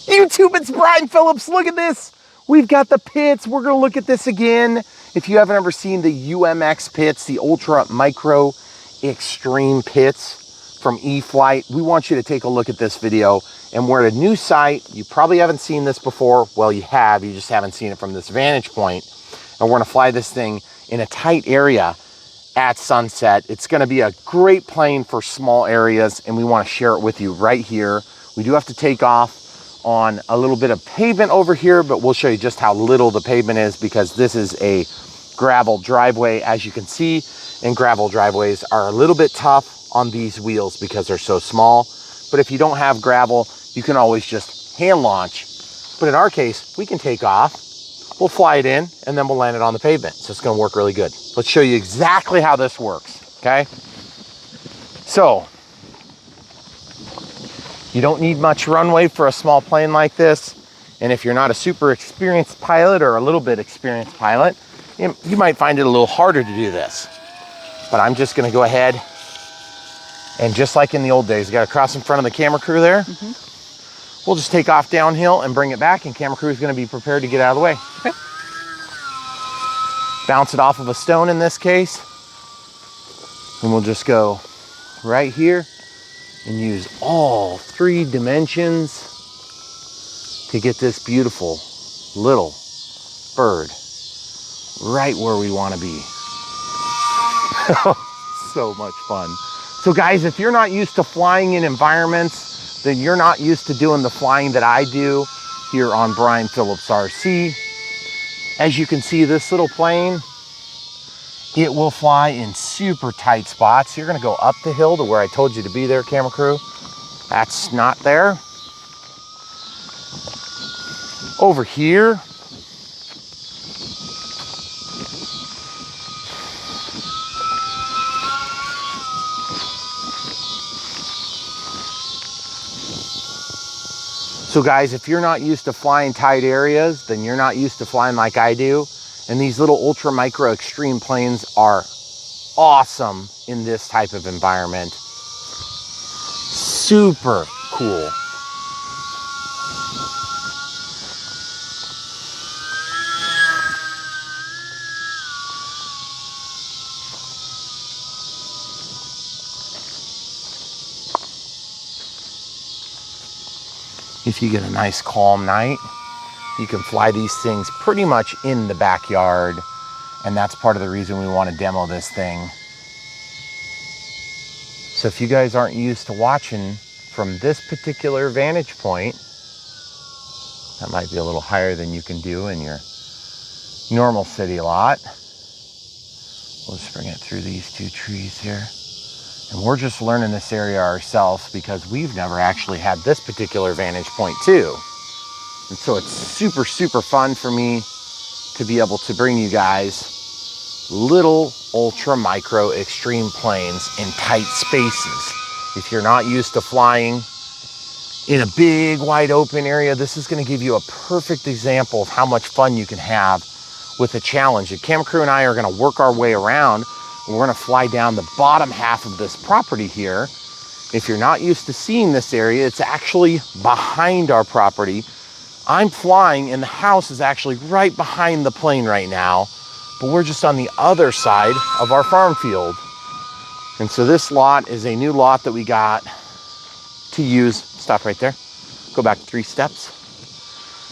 YouTube, it's Brian Phillips. Look at this. We've got the pits. We're gonna look at this again. If you haven't ever seen the UMX pits, the Ultra Micro Extreme pits from E-flite, we want you to take a look at this video. And we're at a new site. You probably haven't seen this before. Well, you have, you just haven't seen it from this vantage point. And we're gonna fly this thing in a tight area at sunset. It's gonna be a great plane for small areas, and we wanna share it with you right here. We do have to take off on a little bit of pavement over here, but we'll show you just how little the pavement is because this is a gravel driveway, as you can see, and gravel driveways are a little bit tough on these wheels because they're so small. But if you don't have gravel, you can always just hand launch. But in our case, we can take off, we'll fly it in, and then we'll land it on the pavement. So it's gonna work really good. Let's show you exactly how this works, okay? So, you don't need much runway for a small plane like this. And if you're not a super experienced pilot or a little bit experienced pilot, you might find it a little harder to do this. But I'm just gonna go ahead and just like in the old days, you gotta cross in front of the camera crew there. We'll just take off downhill and bring it back, and camera crew is gonna be prepared to get out of the way. Okay. Bounce it off of a stone in this case. And we'll just go right here and use all 3 dimensions to get this beautiful little bird right where we want to be. So much fun. So guys, if you're not used to flying in environments, then you're not used to doing the flying that I do here on Brian Phillips RC. As you can see, this little plane, it will fly in super tight spots. You're gonna go up the hill to where I told you to be there, camera crew. That's not there. Over here, so guys, if you're not used to flying tight areas, then you're not used to flying like I do. And these little ultra micro extreme planes are awesome in this type of environment. Super cool. If you get a nice calm night, you can fly these things pretty much in the backyard, and that's part of the reason we want to demo this thing. So if you guys aren't used to watching from this particular vantage point, that might be a little higher than you can do in your normal city lot. We'll just bring it through these 2 trees here. And we're just learning this area ourselves because we've never actually had this particular vantage point too. And so it's super, super fun for me to be able to bring you guys little ultra micro extreme planes in tight spaces. If you're not used to flying in a big wide open area, this is going to give you a perfect example of how much fun you can have with a challenge. The camera crew and I are going to work our way around, and we're going to fly down the bottom half of this property here. If you're not used to seeing this area, it's actually behind our property. I'm flying and the house is actually right behind the plane right now, but we're just on the other side of our farm field. And so this lot is a new lot that we got to use. Stop right there. Go back 3 steps.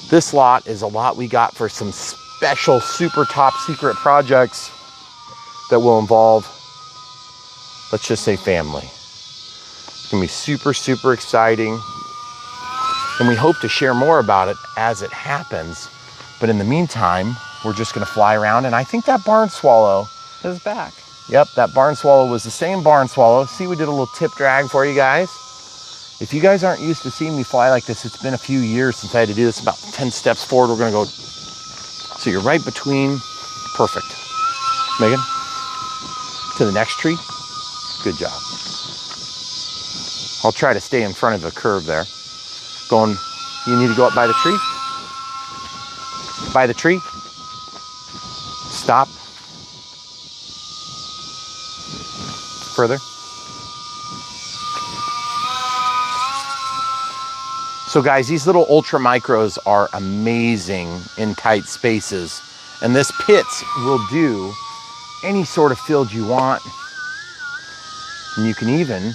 This lot is a lot we got for some special super top secret projects that will involve, let's just say, family. It's gonna be super, super exciting. And we hope to share more about it as it happens. But in the meantime, we're just gonna fly around, and I think that barn swallow is back. Yep, that barn swallow was the same barn swallow. See, we did a little tip drag for you guys. If you guys aren't used to seeing me fly like this, it's been a few years since I had to do this. About 10 steps forward, we're gonna go. So you're right between, perfect. Megan, to the next tree, good job. I'll try to stay in front of the curve there. Going, you need to go up by the tree. By the tree. Stop. Further. So guys, these little ultra micros are amazing in tight spaces. And this pits will do any sort of field you want. And you can even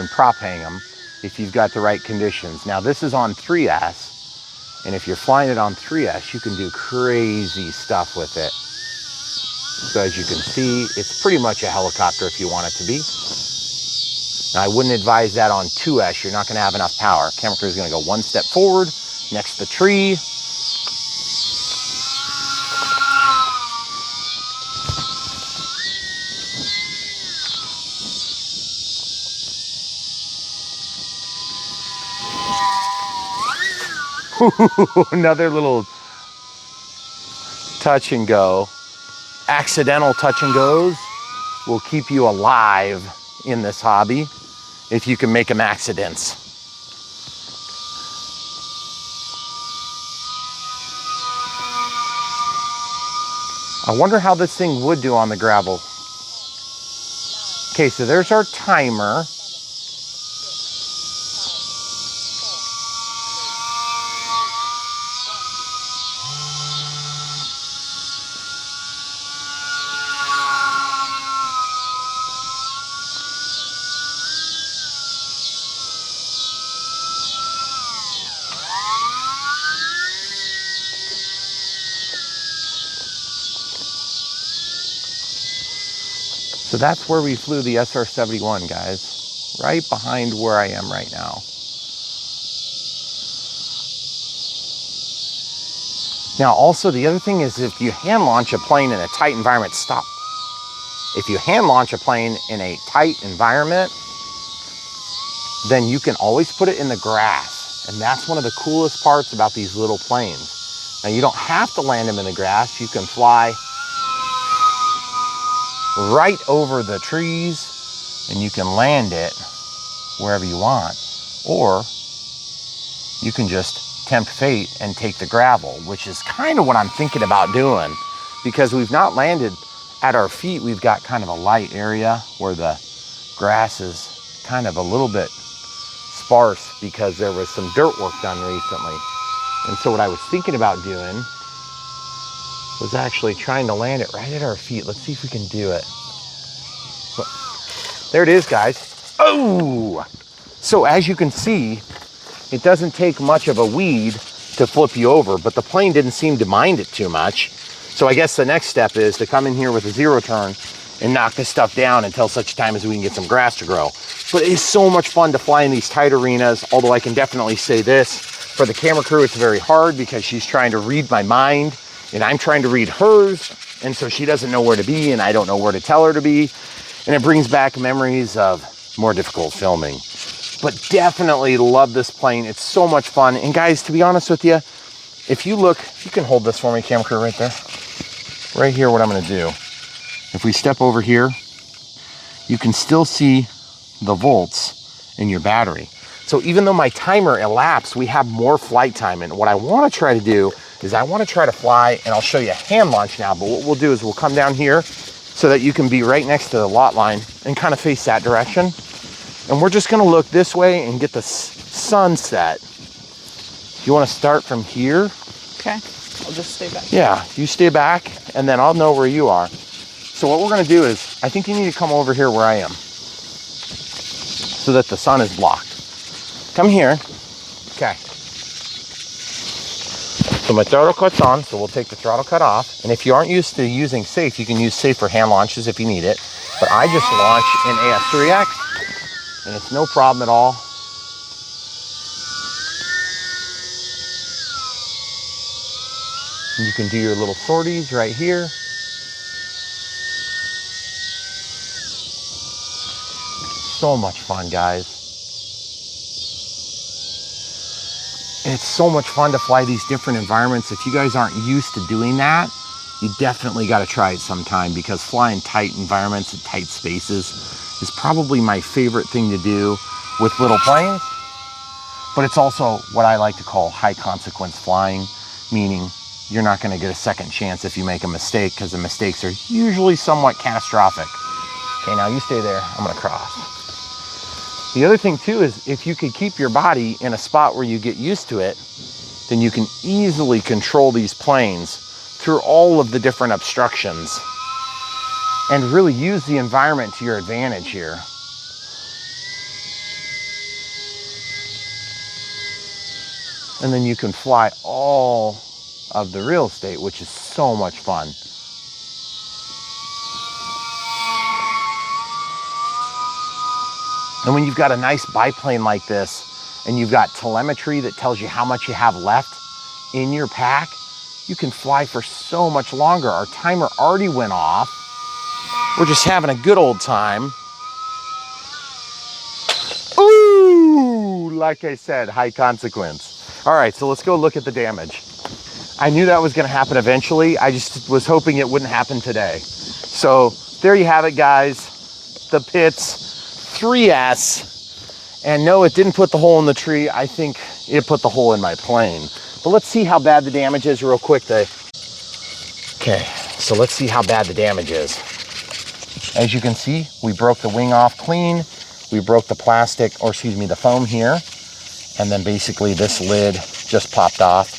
prop hang them if you've got the right conditions. Now this is on 3S, and if you're flying it on 3S, you can do crazy stuff with it. So as you can see, it's pretty much a helicopter if you want it to be. Now I wouldn't advise that on 2S, you're not gonna have enough power. Camera crew is gonna go one step forward, next to the tree. Another little touch and go. Accidental touch and goes will keep you alive in this hobby if you can make them accidents. I wonder how this thing would do on the gravel. Okay, so there's our timer. So that's where we flew the SR-71, guys, right behind where I am right now. Now, also the other thing is if you hand launch a plane in a tight environment, stop. If you hand launch a plane in a tight environment, then you can always put it in the grass. And that's one of the coolest parts about these little planes. Now, you don't have to land them in the grass. You can fly right over the trees and you can land it wherever you want, or you can just tempt fate and take the gravel, which is kind of what I'm thinking about doing, because we've not landed at our feet. We've got kind of a light area where the grass is kind of a little bit sparse because there was some dirt work done recently. And so what I was thinking about doing was actually trying to land it right at our feet. Let's see if we can do it. There it is, guys. Oh! So as you can see, it doesn't take much of a weed to flip you over, but the plane didn't seem to mind it too much. So I guess the next step is to come in here with a zero turn and knock this stuff down until such time as we can get some grass to grow. But it is so much fun to fly in these tight arenas, although I can definitely say this, for the camera crew, it's very hard because she's trying to read my mind and I'm trying to read hers, and so she doesn't know where to be and I don't know where to tell her to be, and it brings back memories of more difficult filming. But definitely love this plane. It's so much fun. And guys, to be honest with you, if you look, you can hold this for me, camera crew, right there. Right here, what I'm gonna do. If we step over here, you can still see the volts in your battery. So even though my timer elapsed, we have more flight time. And what I wanna try to do is I wanna try to fly, and I'll show you a hand launch now, but what we'll do is we'll come down here so that you can be right next to the lot line and kind of face that direction. And we're just gonna look this way and get the sunset. You wanna start from here? Okay, I'll just stay back. Yeah, you stay back and then I'll know where you are. So what we're gonna do is, I think you need to come over here where I am so that the sun is blocked. Come here. Okay. So my throttle cut's on, so we'll take the throttle cut off. And if you aren't used to using safe, you can use safe for hand launches if you need it. But I just launch in AS3X, and it's no problem at all. You can do your little sorties right here. So much fun, guys. And it's so much fun to fly these different environments. If you guys aren't used to doing that, you definitely got to try it sometime, because flying tight environments and tight spaces is probably my favorite thing to do with little planes. But it's also what I like to call high consequence flying, meaning you're not going to get a second chance if you make a mistake, because the mistakes are usually somewhat catastrophic. Okay, now you stay there. I'm going to cross. The other thing too is if you could keep your body in a spot where you get used to it, then you can easily control these planes through all of the different obstructions and really use the environment to your advantage here. And then you can fly all of the real estate, which is so much fun. And when you've got a nice biplane like this, and you've got telemetry that tells you how much you have left in your pack, you can fly for so much longer. Our timer already went off. We're just having a good old time. Ooh, like I said, high consequence. All right, so let's go look at the damage. I knew that was gonna happen eventually. I just was hoping it wouldn't happen today. So there you have it, guys. The Pitts 3S. And no, it didn't put the hole in the tree. I think it put the hole in my plane. But let's see how bad the damage is real quick. Okay, so let's see how bad the damage is. As you can see, we broke the wing off clean. We broke the plastic, or excuse me, the foam here. And then basically this lid just popped off.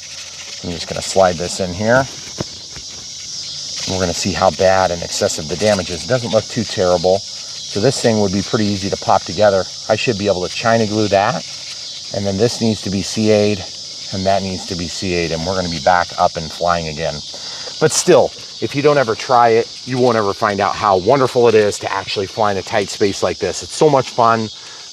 I'm just gonna slide this in here. We're gonna see how bad and excessive the damage is. It doesn't look too terrible. So this thing would be pretty easy to pop together. I should be able to China glue that. And then this needs to be CA'd and that needs to be CA'd, and we're gonna be back up and flying again. But still, if you don't ever try it, you won't ever find out how wonderful it is to actually fly in a tight space like this. It's so much fun,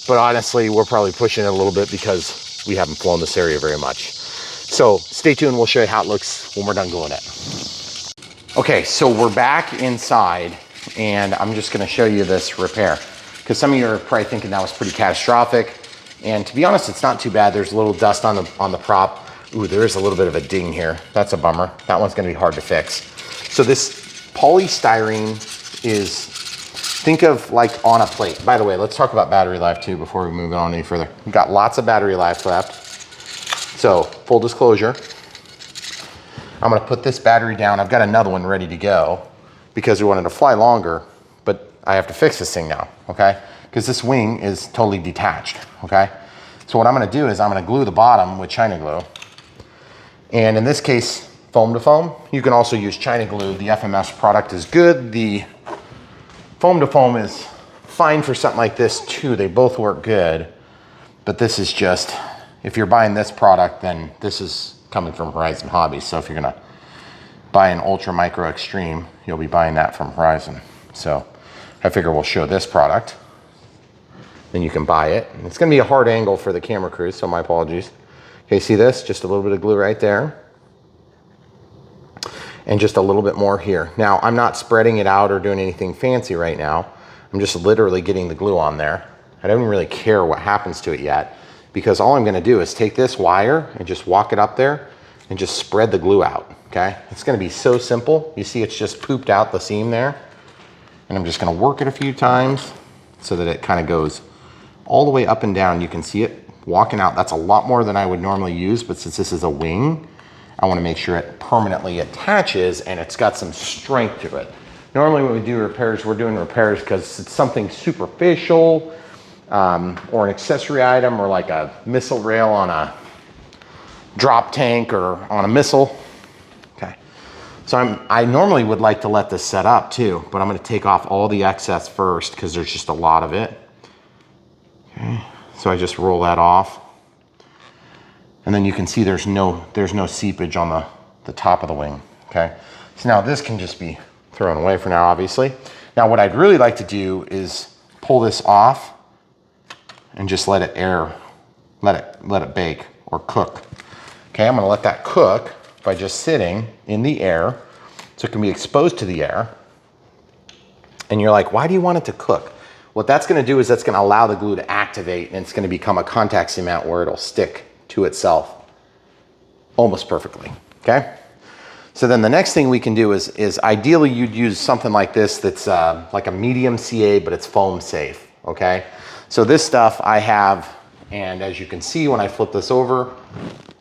but honestly, we're probably pushing it a little bit because we haven't flown this area very much. So stay tuned, we'll show you how it looks when we're done gluing it. Okay, so we're back inside, and I'm just gonna show you this repair, because some of you are probably thinking that was pretty catastrophic. And to be honest, it's not too bad. There's a little dust on the prop. Ooh, there is a little bit of a ding here. That's a bummer. That one's gonna be hard to fix. So this polystyrene is, think of like on a plate. By the way, let's talk about battery life too before we move on any further. We've got lots of battery life left. So full disclosure, I'm gonna put this battery down. I've got another one ready to go because we wanted to fly longer, but I have to fix this thing now, okay? Because this wing is totally detached, okay? So what I'm gonna do is I'm gonna glue the bottom with China glue. And in this case, foam to foam. You can also use China glue. The FMS product is good. The foam to foam is fine for something like this too. They both work good, but this is just, if you're buying this product, then this is coming from Horizon Hobbies. So if you're gonna buy an Ultra Micro Extreme, you'll be buying that from Horizon. So I figure we'll show this product, then you can buy it. And it's gonna be a hard angle for the camera crew, so my apologies. Okay, see this? Just a little bit of glue right there. And just a little bit more here. Now, I'm not spreading it out or doing anything fancy right now. I'm just literally getting the glue on there. I don't even really care what happens to it yet, because all I'm gonna do is take this wire and just walk it up there and just spread the glue out, okay? It's gonna be so simple. You see it's just pooped out the seam there. And I'm just gonna work it a few times so that it kind of goes all the way up and down. You can see it walking out. That's a lot more than I would normally use, but since this is a wing, I wanna make sure it permanently attaches and it's got some strength to it. Normally when we do repairs, we're doing repairs because it's something superficial, or an accessory item, or like a missile rail on a drop tank or on a missile. Okay, so I normally would like to let this set up too, but I'm gonna take off all the excess first because there's just a lot of it. Okay, so I just roll that off. And then you can see there's no seepage on the top of the wing, okay? So now this can just be thrown away for now, obviously. Now what I'd really like to do is pull this off and just let it air, let it bake or cook. Okay, I'm gonna let that cook by just sitting in the air so it can be exposed to the air. And you're like, why do you want it to cook? What that's gonna do is that's gonna allow the glue to activate, and it's gonna become a contact cement where it'll stick to itself almost perfectly, okay? So then the next thing we can do is ideally you'd use something like this that's like a medium CA, but it's foam safe, okay? So this stuff I have, and as you can see when I flip this over,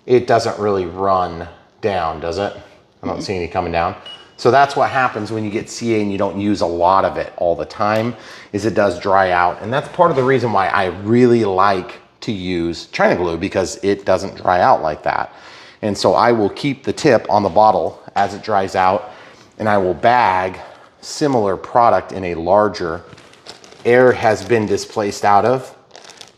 it doesn't really run down, does it? I don't see any coming down. So that's what happens when you get CA and you don't use a lot of it all the time, is it does dry out. And that's part of the reason why I really like to use China glue, because it doesn't dry out like that. And so I will keep the tip on the bottle as it dries out, and I will bag similar product in a larger air has been displaced out of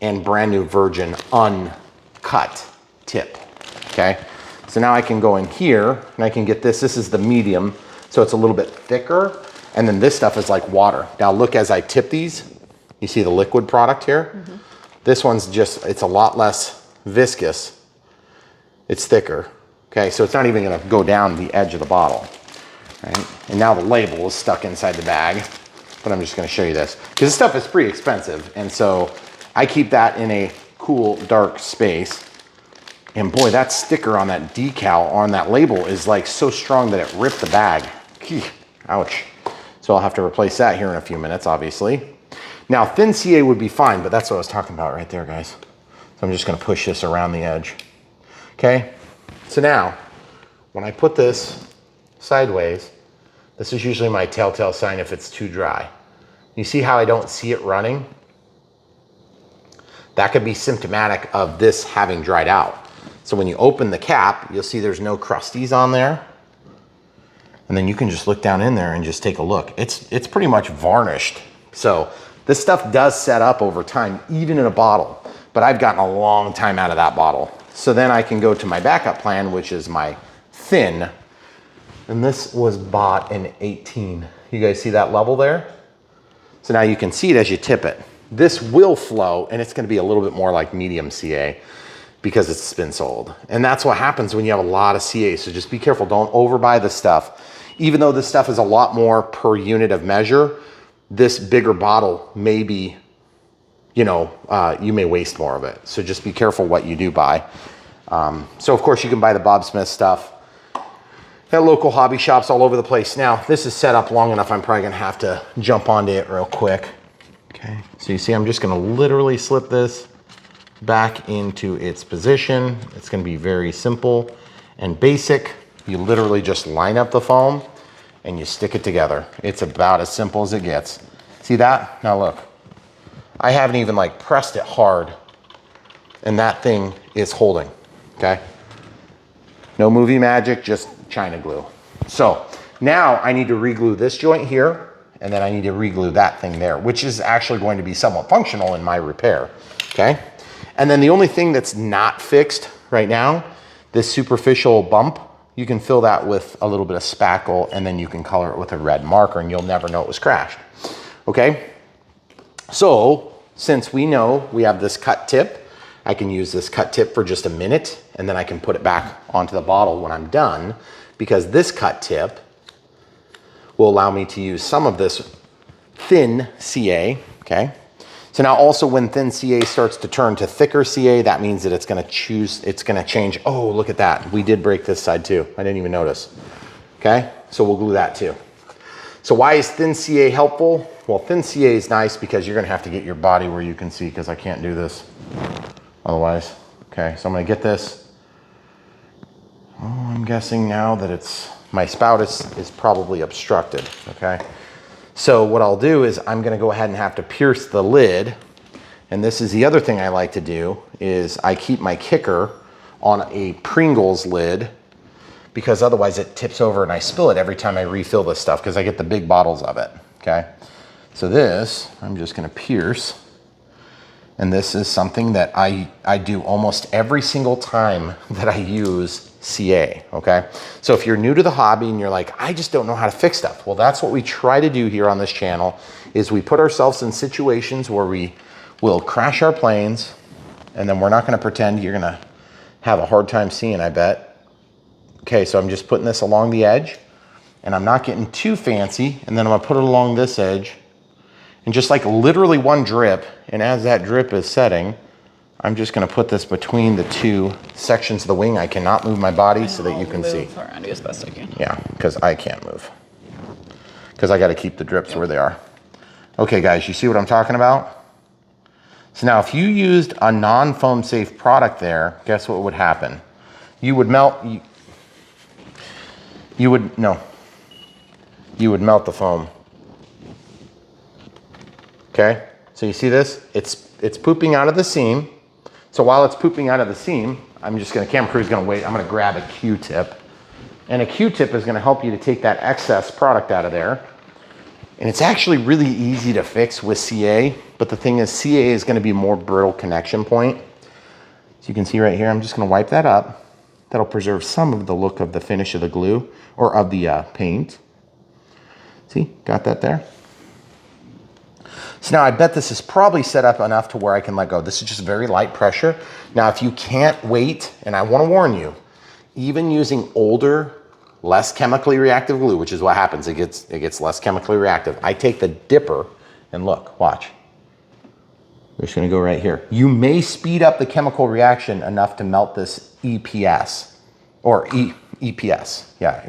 and brand new virgin uncut tip, okay? So now I can go in here and I can get this. This is the medium, so it's a little bit thicker. And then this stuff is like water. Now look, as I tip these, you see the liquid product here? Mm-hmm. This one's just, it's a lot less viscous. It's thicker, okay? So it's not even gonna go down the edge of the bottle, right? And now the label is stuck inside the bag, but I'm just gonna show you this, because this stuff is pretty expensive. And so I keep that in a cool, dark space. And boy, that sticker on that decal on that label is like so strong that it ripped the bag. Ouch. So I'll have to replace that here in a few minutes, obviously. Now, thin CA would be fine, but that's what I was talking about right there, guys. So I'm just gonna push this around the edge. Okay, so now, when I put this sideways, this is usually my telltale sign if it's too dry. You see how I don't see it running? That could be symptomatic of this having dried out. So when you open the cap, you'll see there's no crusties on there. And then you can just look down in there and just take a look. It's pretty much varnished. So this stuff does set up over time, even in a bottle, but I've gotten a long time out of that bottle. So then I can go to my backup plan, which is my thin. And this was bought in 18. You guys see that level there? So now you can see it as you tip it. This will flow, and it's gonna be a little bit more like medium CA because it's been sold. And that's what happens when you have a lot of CA. So just be careful, don't overbuy the stuff. Even though this stuff is a lot more per unit of measure, this bigger bottle may be, you know, you may waste more of it. So just be careful what you do buy. So of course you can buy the Bob Smith stuff at local hobby shops all over the place. Now, this is set up long enough, I'm probably gonna have to jump onto it real quick. Okay, so you see I'm just gonna literally slip this back into its position. It's gonna be very simple and basic. You literally just line up the foam and you stick it together. It's about as simple as it gets. See that? Now look, I haven't even like pressed it hard and that thing is holding, okay? No movie magic, just China glue. So now I need to re-glue this joint here, and then I need to re-glue that thing there, which is actually going to be somewhat functional in my repair, okay? And then the only thing that's not fixed right now, this superficial bump, you can fill that with a little bit of spackle, and then you can color it with a red marker and you'll never know it was crashed, okay? So since we know we have this cut tip, I can use this cut tip for just a minute, and then I can put it back onto the bottle when I'm done, because this cut tip will allow me to use some of this thin CA, okay? So now also when thin CA starts to turn to thicker CA, that means that it's gonna change. Oh, look at that. We did break this side too. I didn't even notice, okay? So we'll glue that too. So why is thin CA helpful? Well, thin CA is nice because you're gonna have to get your body where you can see, because I can't do this otherwise. Okay, so I'm gonna get this. Oh, I'm guessing now that my spout is probably obstructed, okay? So what I'll do is I'm gonna go ahead and have to pierce the lid. And this is the other thing I like to do, is I keep my kicker on a Pringles lid, because otherwise it tips over and I spill it every time I refill this stuff, because I get the big bottles of it, okay? So this, I'm just gonna pierce. And this is something that I do almost every single time that I use CA, okay? So if you're new to the hobby and you're like, I just don't know how to fix stuff. Well, that's what we try to do here on this channel, is we put ourselves in situations where we will crash our planes, and then we're not gonna pretend you're gonna have a hard time seeing, I bet. Okay, so I'm just putting this along the edge, and I'm not getting too fancy, and then I'm gonna put it along this edge, and just like literally one drip, and as that drip is setting, I'm just gonna put this between the two sections of the wing. I cannot move my body so that you can see. Move around you as best I can. Yeah, because I can't move. Because I gotta keep the drips where they are. Okay guys, you see what I'm talking about? So now if you used a non-foam safe product there, guess what would happen? You would melt, you would, no. you would melt the foam. Okay, so you see this? It's pooping out of the seam. So while it's pooping out of the seam, camera crew's gonna wait, I'm gonna grab a Q-tip. And a Q-tip is gonna help you to take that excess product out of there. And it's actually really easy to fix with CA, but the thing is CA is gonna be more brittle connection point. So you can see right here, I'm just gonna wipe that up. That'll preserve some of the look of the finish of the glue or of the paint. See, got that there? So now I bet this is probably set up enough to where I can let go. This is just very light pressure. Now, if you can't wait, and I wanna warn you, even using older, less chemically reactive glue, which is what happens, it gets less chemically reactive. I take the dipper and look, watch. We're just gonna go right here. You may speed up the chemical reaction enough to melt this EPS, or EPS, yeah.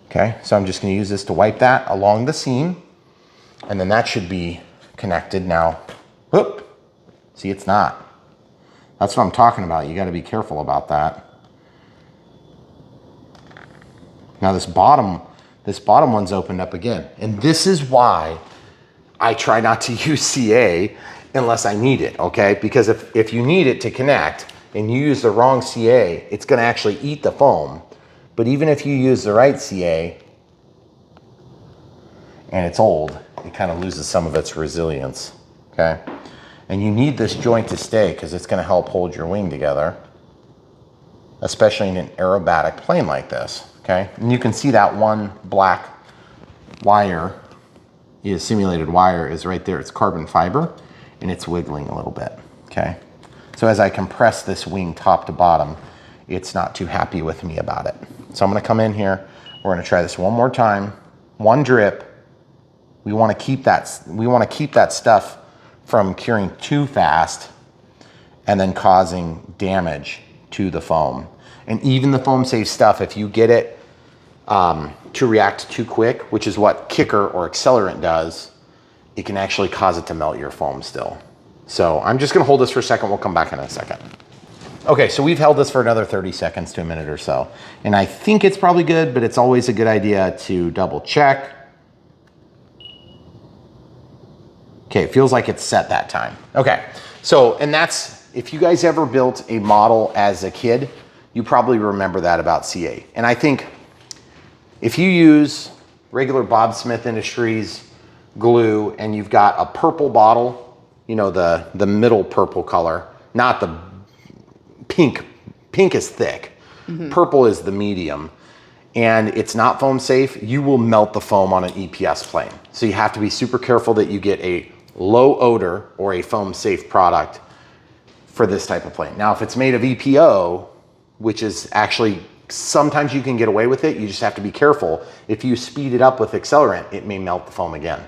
Okay, so I'm just gonna use this to wipe that along the seam, and then that should be connected now. Whoop, see, it's not. That's what I'm talking about. You gotta be careful about that. Now this bottom one's opened up again. And this is why I try not to use CA unless I need it, okay? Because if you need it to connect and you use the wrong CA, it's gonna actually eat the foam. But even if you use the right CA and it's old, it kind of loses some of its resilience, okay? And you need this joint to stay because it's gonna help hold your wing together, especially in an aerobatic plane like this, okay? And you can see that one black wire, simulated wire is right there. It's carbon fiber and it's wiggling a little bit, okay? So as I compress this wing top to bottom, it's not too happy with me about it. So I'm gonna come in here, we're gonna try this one more time, one drip. We wanna keep that stuff from curing too fast and then causing damage to the foam. And even the foam safe stuff, if you get it to react too quick, which is what kicker or accelerant does, it can actually cause it to melt your foam still. So I'm just gonna hold this for a second, we'll come back in a second. Okay, so we've held this for another 30 seconds to a minute or so. And I think it's probably good, but it's always a good idea to double check. Okay, it feels like it's set that time. Okay, so, and that's, if you guys ever built a model as a kid, you probably remember that about CA. And I think if you use regular Bob Smith Industries glue and you've got a purple bottle, you know, the middle purple color, not the pink. Pink is thick. Purple is the medium. And it's not foam safe, you will melt the foam on an EPS plane. So you have to be super careful that you get a low odor or a foam safe product for this type of plane. Now, if it's made of EPO, which is actually, sometimes you can get away with it, you just have to be careful. If you speed it up with accelerant, it may melt the foam again.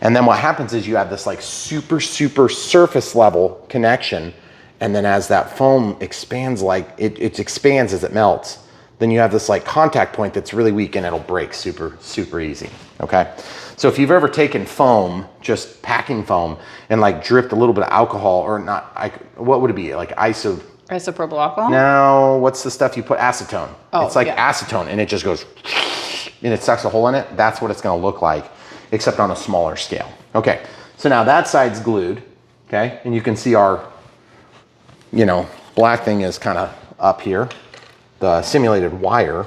And then what happens is you have this like super surface level connection. And then as that foam expands, like it expands as it melts, then you have this like contact point that's really weak and it'll break super easy, okay? So if you've ever taken foam, just packing foam, and like dripped a little bit of alcohol, or not, what would it be? Like isopropyl alcohol? No, what's the stuff you put? Acetone. Oh, it's like yeah. acetone and it just goes, and it sucks a hole in it. That's what it's gonna look like, except on a smaller scale. Okay, so now that side's glued, okay? And you can see our, you know, black thing is kind of up here, the simulated wire.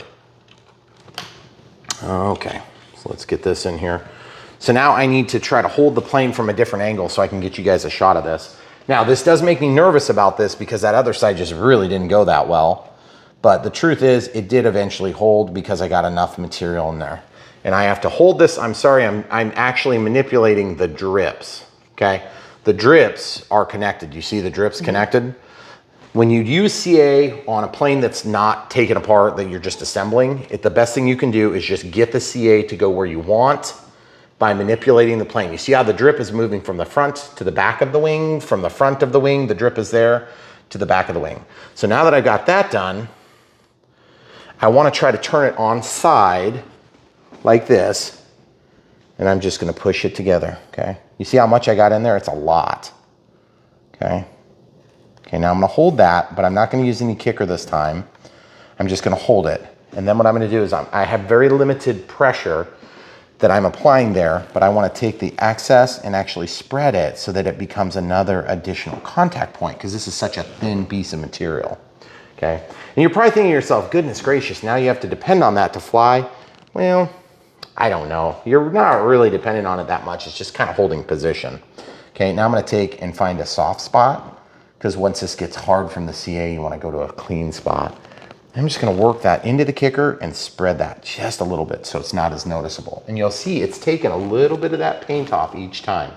Okay, so let's get this in here. So now I need to try to hold the plane from a different angle so I can get you guys a shot of this. Now this does make me nervous about this because that other side just really didn't go that well. But the truth is it did eventually hold because I got enough material in there. And I have to hold this, I'm sorry, I'm actually manipulating the drips, okay? The drips are connected. You see the drips connected? When you use CA on a plane that's not taken apart, that you're just assembling, the best thing you can do is just get the CA to go where you want by manipulating the plane. You see how the drip is moving from the front to the back of the wing, from the front of the wing, the drip is there, to the back of the wing. So now that I've got that done, I wanna try to turn it on side like this, and I'm just gonna push it together, okay? You see how much I got in there? It's a lot, okay? Okay, now I'm gonna hold that, but I'm not gonna use any kicker this time. I'm just gonna hold it. And then what I'm gonna do is I have very limited pressure that I'm applying there, but I wanna take the excess and actually spread it so that it becomes another additional contact point, because this is such a thin piece of material, okay? And you're probably thinking to yourself, goodness gracious, now you have to depend on that to fly. Well, I don't know. You're not really dependent on it that much. It's just kind of holding position. Okay, now I'm gonna take and find a soft spot, because once this gets hard from the CA, you wanna go to a clean spot. I'm just gonna work that into the kicker and spread that just a little bit so it's not as noticeable. And you'll see it's taken a little bit of that paint off each time.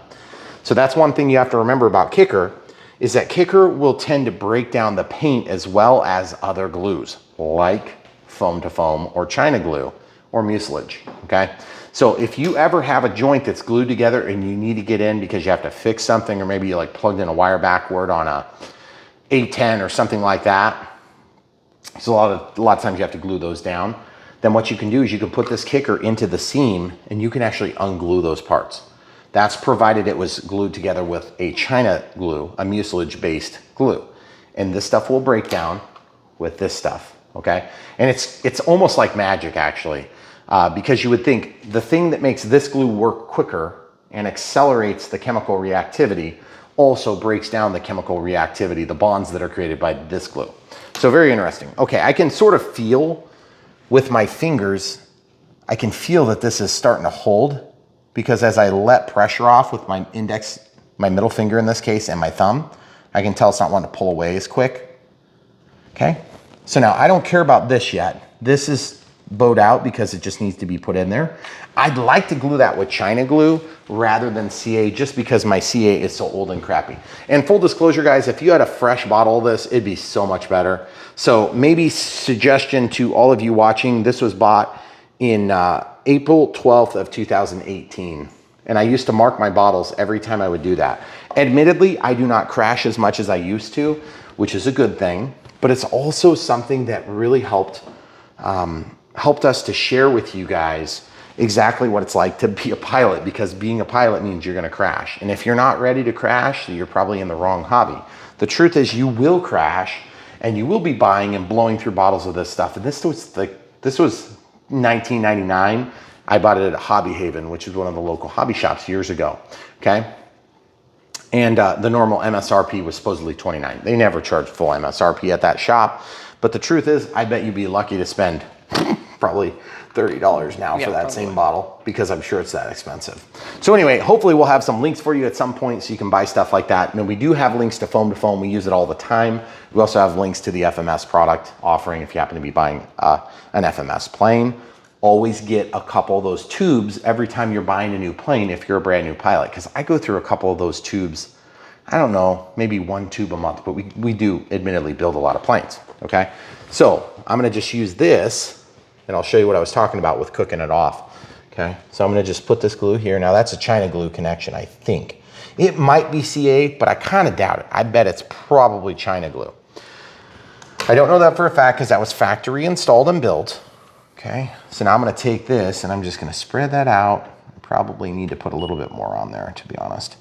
So that's one thing you have to remember about kicker, is that kicker will tend to break down the paint as well as other glues, like foam to foam or China glue or mucilage, okay? So if you ever have a joint that's glued together and you need to get in because you have to fix something, or maybe you like plugged in a wire backward on a A10 or something like that, so a lot of times you have to glue those down, then what you can do is you can put this kicker into the seam and you can actually unglue those parts. That's provided it was glued together with a China glue, a mucilage based glue. And this stuff will break down with this stuff, okay? And it's almost like magic actually, because you would think the thing that makes this glue work quicker and accelerates the chemical reactivity also breaks down the chemical reactivity, the bonds that are created by this glue. So very interesting. Okay, I can sort of feel with my fingers, I can feel that this is starting to hold, because as I let pressure off with my index, my middle finger in this case, and my thumb, I can tell it's not wanting to pull away as quick. Okay, so now I don't care about this yet. This is bowed out because it just needs to be put in there. I'd like to glue that with China glue rather than CA, just because my CA is so old and crappy. And full disclosure guys, if you had a fresh bottle of this, it'd be so much better. So maybe suggestion to all of you watching, this was bought in April 12th of 2018. And I used to mark my bottles every time I would do that. Admittedly, I do not crash as much as I used to, which is a good thing, but it's also something that really helped us to share with you guys exactly what it's like to be a pilot, because being a pilot means you're gonna crash. And if you're not ready to crash, you're probably in the wrong hobby. The truth is you will crash, and you will be buying and blowing through bottles of this stuff. And this was 1999. I bought it at Hobby Haven, which is one of the local hobby shops years ago, okay? And the normal MSRP was supposedly $29. They never charged full MSRP at that shop. But the truth is, I bet you'd be lucky to spend probably $30 now for that same bottle, because I'm sure it's that expensive. So anyway, hopefully we'll have some links for you at some point so you can buy stuff like that. And we do have links to foam to foam. We use it all the time. We also have links to the FMS product offering if you happen to be buying an FMS plane. Always get a couple of those tubes every time you're buying a new plane if you're a brand new pilot, because I go through a couple of those tubes, I don't know, maybe one tube a month, but we do admittedly build a lot of planes, okay? So I'm gonna just use this, and I'll show you what I was talking about with cooking it off, okay? So I'm gonna just put this glue here. Now that's a China glue connection, I think. It might be CA, but I kind of doubt it. I bet it's probably China glue. I don't know that for a fact because that was factory installed and built, okay? So now I'm gonna take this and I'm just gonna spread that out. I probably need to put a little bit more on there, to be honest.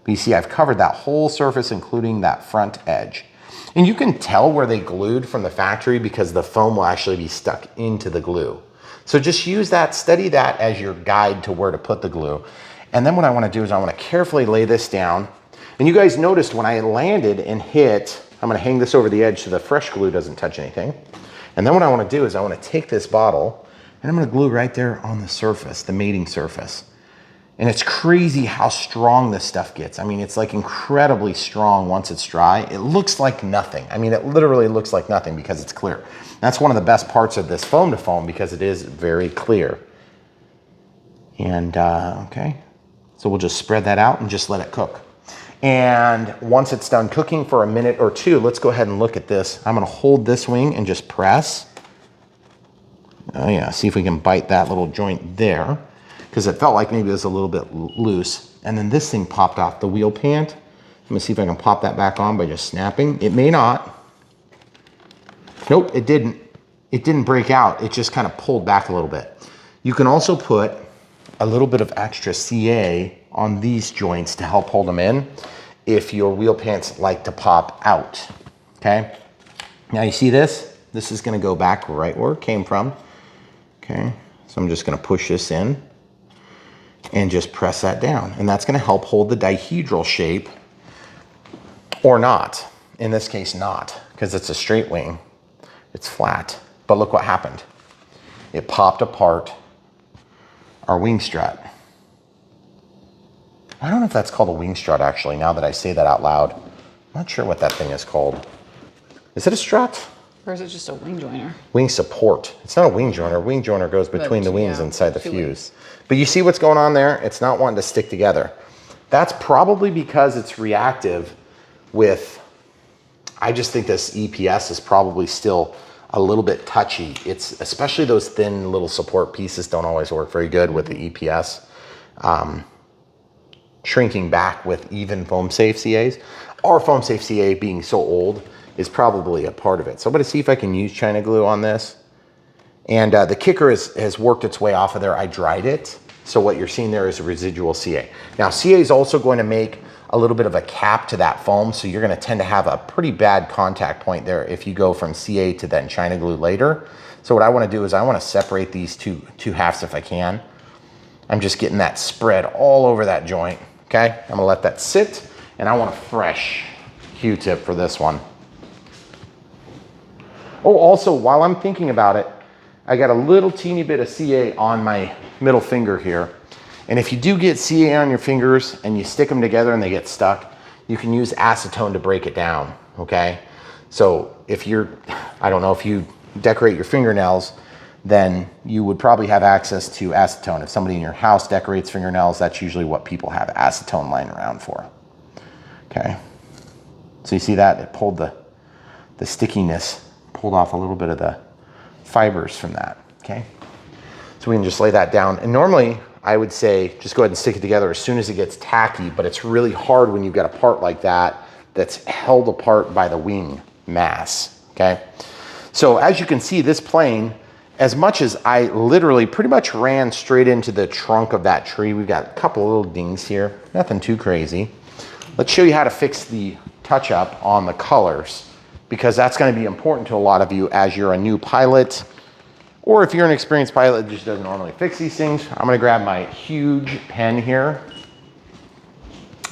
But you see, I've covered that whole surface, including that front edge. And you can tell where they glued from the factory because the foam will actually be stuck into the glue. So just use that, study that as your guide to where to put the glue. And then what I wanna do is I wanna carefully lay this down. And you guys noticed when I landed and hit, I'm gonna hang this over the edge so the fresh glue doesn't touch anything. And then what I wanna do is I wanna take this bottle and I'm gonna glue right there on the surface, the mating surface. And it's crazy how strong this stuff gets. I mean, it's like incredibly strong once it's dry. It looks like nothing. I mean, it literally looks like nothing because it's clear. That's one of the best parts of this foam to foam, because it is very clear. And okay, so we'll just spread that out and just let it cook. And once it's done cooking for a minute or two, let's go ahead and look at this. I'm gonna hold this wing and just press. Oh yeah, see if we can bite that little joint there, because it felt like maybe it was a little bit loose. And then this thing popped off the wheel pant. Let me see if I can pop that back on by just snapping. It may not. Nope, it didn't. It didn't break out. It just kind of pulled back a little bit. You can also put a little bit of extra CA on these joints to help hold them in if your wheel pants like to pop out, okay? Now you see this? This is gonna go back right where it came from. Okay, so I'm just gonna push this in and just press that down. And that's gonna help hold the dihedral shape, or not. In this case, not, because it's a straight wing. It's flat. But look what happened. It popped apart our wing strut. I don't know if that's called a wing strut, actually, now that I say that out loud. I'm not sure what that thing is called. Is it a strut? Or is it just a wing joiner? Wing support. It's not a wing joiner. Wing joiner goes between the wings inside the fuse. But you see what's going on there? It's not wanting to stick together. That's probably because it's reactive with, I just think this EPS is probably still a little bit touchy. It's, especially those thin little support pieces don't always work very good with the EPS. Shrinking back with even foam safe CAs. Our foam safe CA being so old is probably a part of it. So I'm gonna see if I can use China glue on this. And the kicker has worked its way off of there. I dried it. So what you're seeing there is a residual CA. Now CA is also going to make a little bit of a cap to that foam. So you're gonna tend to have a pretty bad contact point there if you go from CA to then China glue later. So what I wanna do is I wanna separate these two halves if I can. I'm just getting that spread all over that joint, okay? I'm gonna let that sit, and I want a fresh Q-tip for this one. Oh, also, while I'm thinking about it, I got a little teeny bit of CA on my middle finger here. And if you do get CA on your fingers and you stick them together and they get stuck, you can use acetone to break it down, okay? So if you're, I don't know, if you decorate your fingernails, then you would probably have access to acetone. If somebody in your house decorates fingernails, that's usually what people have acetone lying around for, okay? So you see that? It pulled the stickiness, pulled off a little bit of the fibers from that, okay? So we can just lay that down. And normally I would say just go ahead and stick it together as soon as it gets tacky, but it's really hard when you've got a part like that that's held apart by the wing mass, okay? So as you can see, this plane, as much as I literally pretty much ran straight into the trunk of that tree, we've got a couple of little dings here, nothing too crazy. Let's show you how to fix the touch up on the colors, because that's going to be important to a lot of you as you're a new pilot, or if you're an experienced pilot that just doesn't normally fix these things. I'm going to grab my huge pen here.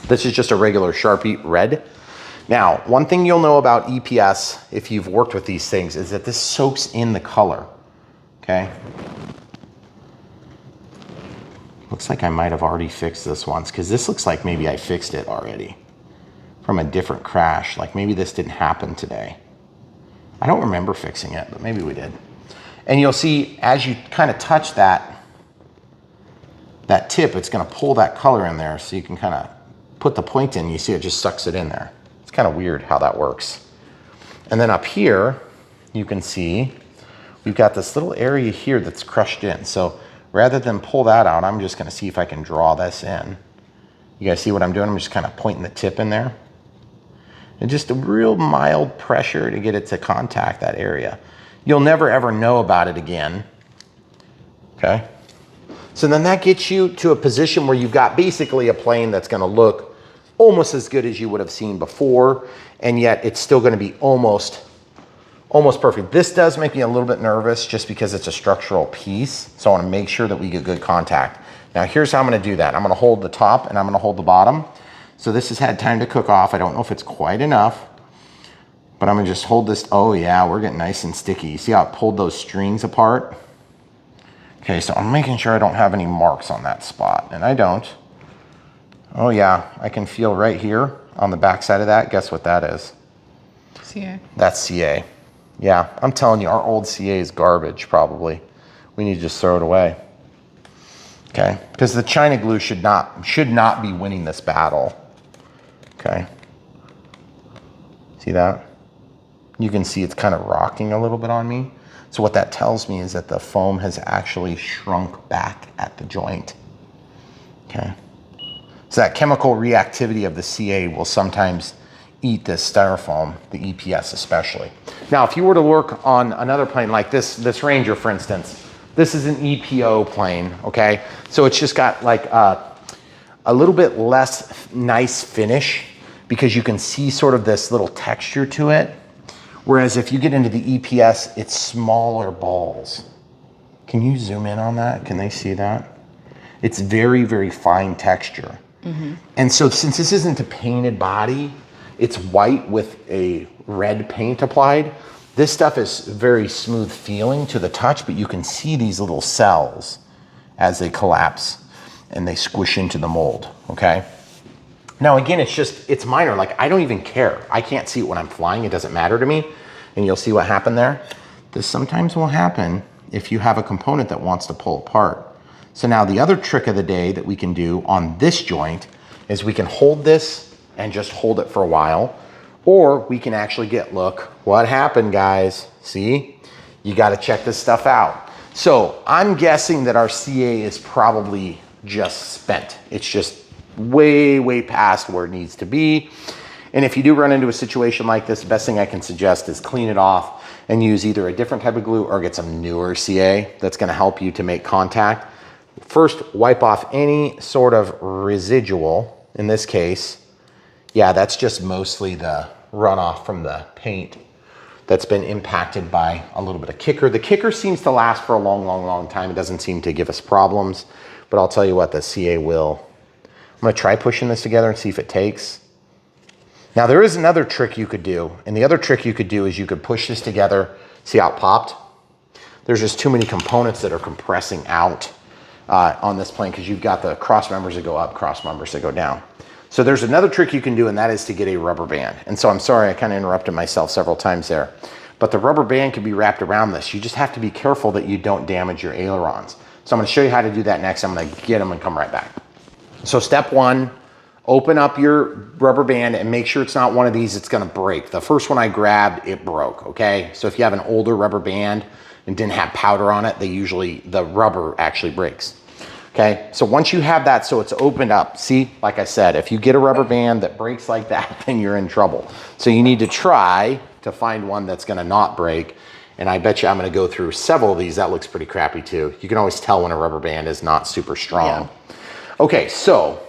This is just a regular Sharpie red. Now, one thing you'll know about EPS, if you've worked with these things, is that this soaks in the color, okay? Looks like I might have already fixed this once, because this looks like maybe I fixed it already from a different crash. Like maybe this didn't happen today. I don't remember fixing it, but maybe we did. And you'll see as you kind of touch that tip, it's gonna pull that color in there, so you can kind of put the point in. You see it just sucks it in there. It's kind of weird how that works. And then up here, you can see we've got this little area here that's crushed in. So rather than pull that out, I'm just gonna see if I can draw this in. You guys see what I'm doing? I'm just kind of pointing the tip in there. And just a real mild pressure to get it to contact that area. You'll never ever know about it again, okay? So then that gets you to a position where you've got basically a plane that's gonna look almost as good as you would have seen before, and yet it's still gonna be almost perfect. This does make me a little bit nervous just because it's a structural piece, so I wanna make sure that we get good contact. Now here's how I'm gonna do that. I'm gonna hold the top and I'm gonna hold the bottom. So this has had time to cook off. I don't know if it's quite enough, but I'm gonna just hold this. Oh yeah, we're getting nice and sticky. You see how it pulled those strings apart? Okay, so I'm making sure I don't have any marks on that spot, and I don't. Oh yeah, I can feel right here on the back side of that. Guess what that is? CA. That's CA. Yeah, I'm telling you, our old CA is garbage probably. We need to just throw it away. Okay, because the China glue should not be winning this battle. Okay, see that? You can see it's kind of rocking a little bit on me. So what that tells me is that the foam has actually shrunk back at the joint. Okay, so that chemical reactivity of the CA will sometimes eat this styrofoam, the EPS especially. Now, if you were to work on another plane like this Ranger, for instance, this is an EPO plane, okay? So it's just got like a little bit less nice finish because you can see sort of this little texture to it. Whereas if you get into the EPS, it's smaller balls. Can you zoom in on that? Can they see that? It's very, very fine texture. And so since this isn't a painted body, it's white with a red paint applied. This stuff is very smooth feeling to the touch, but you can see these little cells as they collapse and they squish into the mold, okay? Now again, it's minor, like I don't even care. I can't see it when I'm flying, it doesn't matter to me. And you'll see what happened there. This sometimes will happen if you have a component that wants to pull apart. So now the other trick of the day that we can do on this joint is we can hold this and just hold it for a while, or we can actually look what happened, guys. See, you got to check this stuff out. So I'm guessing that our CA is probably just spent. It's just way, way past where it needs to be. And if you do run into a situation like this, the best thing I can suggest is clean it off and use either a different type of glue or get some newer CA that's going to help you to make contact. First, wipe off any sort of residual. In this case, yeah, that's just mostly the runoff from the paint that's been impacted by a little bit of kicker. The kicker seems to last for a long, long, long time. It doesn't seem to give us problems, but I'll tell you what, the CA will. I'm gonna try pushing this together and see if it takes. Now there is another trick you could do, and the other trick you could do is you could push this together. See how it popped? There's just too many components that are compressing out on this plane because you've got the cross members that go up, cross members that go down. So there's another trick you can do, and that is to get a rubber band. And so I'm sorry, I kind of interrupted myself several times there. But the rubber band can be wrapped around this. You just have to be careful that you don't damage your ailerons. So I'm gonna show you how to do that next. I'm gonna get them and come right back. So step one, open up your rubber band and make sure it's not one of these that's gonna break. The first one I grabbed, it broke, okay? So if you have an older rubber band and didn't have powder on it, the rubber actually breaks. Okay, so once you have that, so it's opened up, see, like I said, if you get a rubber band that breaks like that, then you're in trouble. So you need to try to find one that's gonna not break. And I bet you I'm gonna go through several of these. That looks pretty crappy too. You can always tell when a rubber band is not super strong. Yeah. Okay, so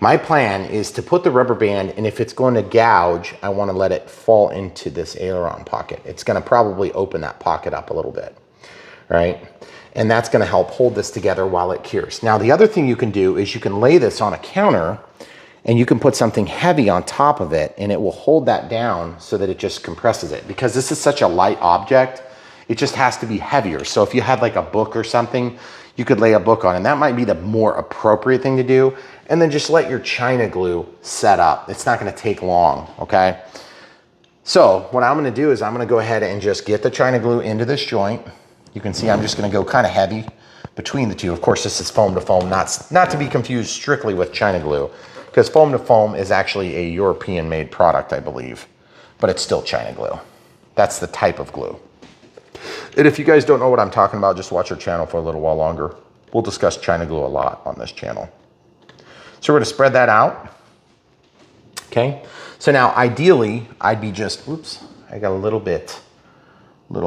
my plan is to put the rubber band, and if it's going to gouge, I wanna let it fall into this aileron pocket. It's gonna probably open that pocket up a little bit, right? And that's gonna help hold this together while it cures. Now, the other thing you can do is you can lay this on a counter and you can put something heavy on top of it and it will hold that down so that it just compresses it. Because this is such a light object, it just has to be heavier. So if you had like a book or something, you could lay a book on, and that might be the more appropriate thing to do. And then just let your China glue set up. It's not gonna take long, okay? So what I'm gonna do is I'm gonna go ahead and just get the China glue into this joint. You can see I'm just gonna go kind of heavy between the two. Of course, this is foam to foam, not to be confused strictly with China glue, because foam to foam is actually a European made product, I believe, but it's still China glue. That's the type of glue. And if you guys don't know what I'm talking about, just watch our channel for a little while longer. We'll discuss China glue a lot on this channel. So we're gonna spread that out, okay? So now ideally, I'd be just, oops, I got a little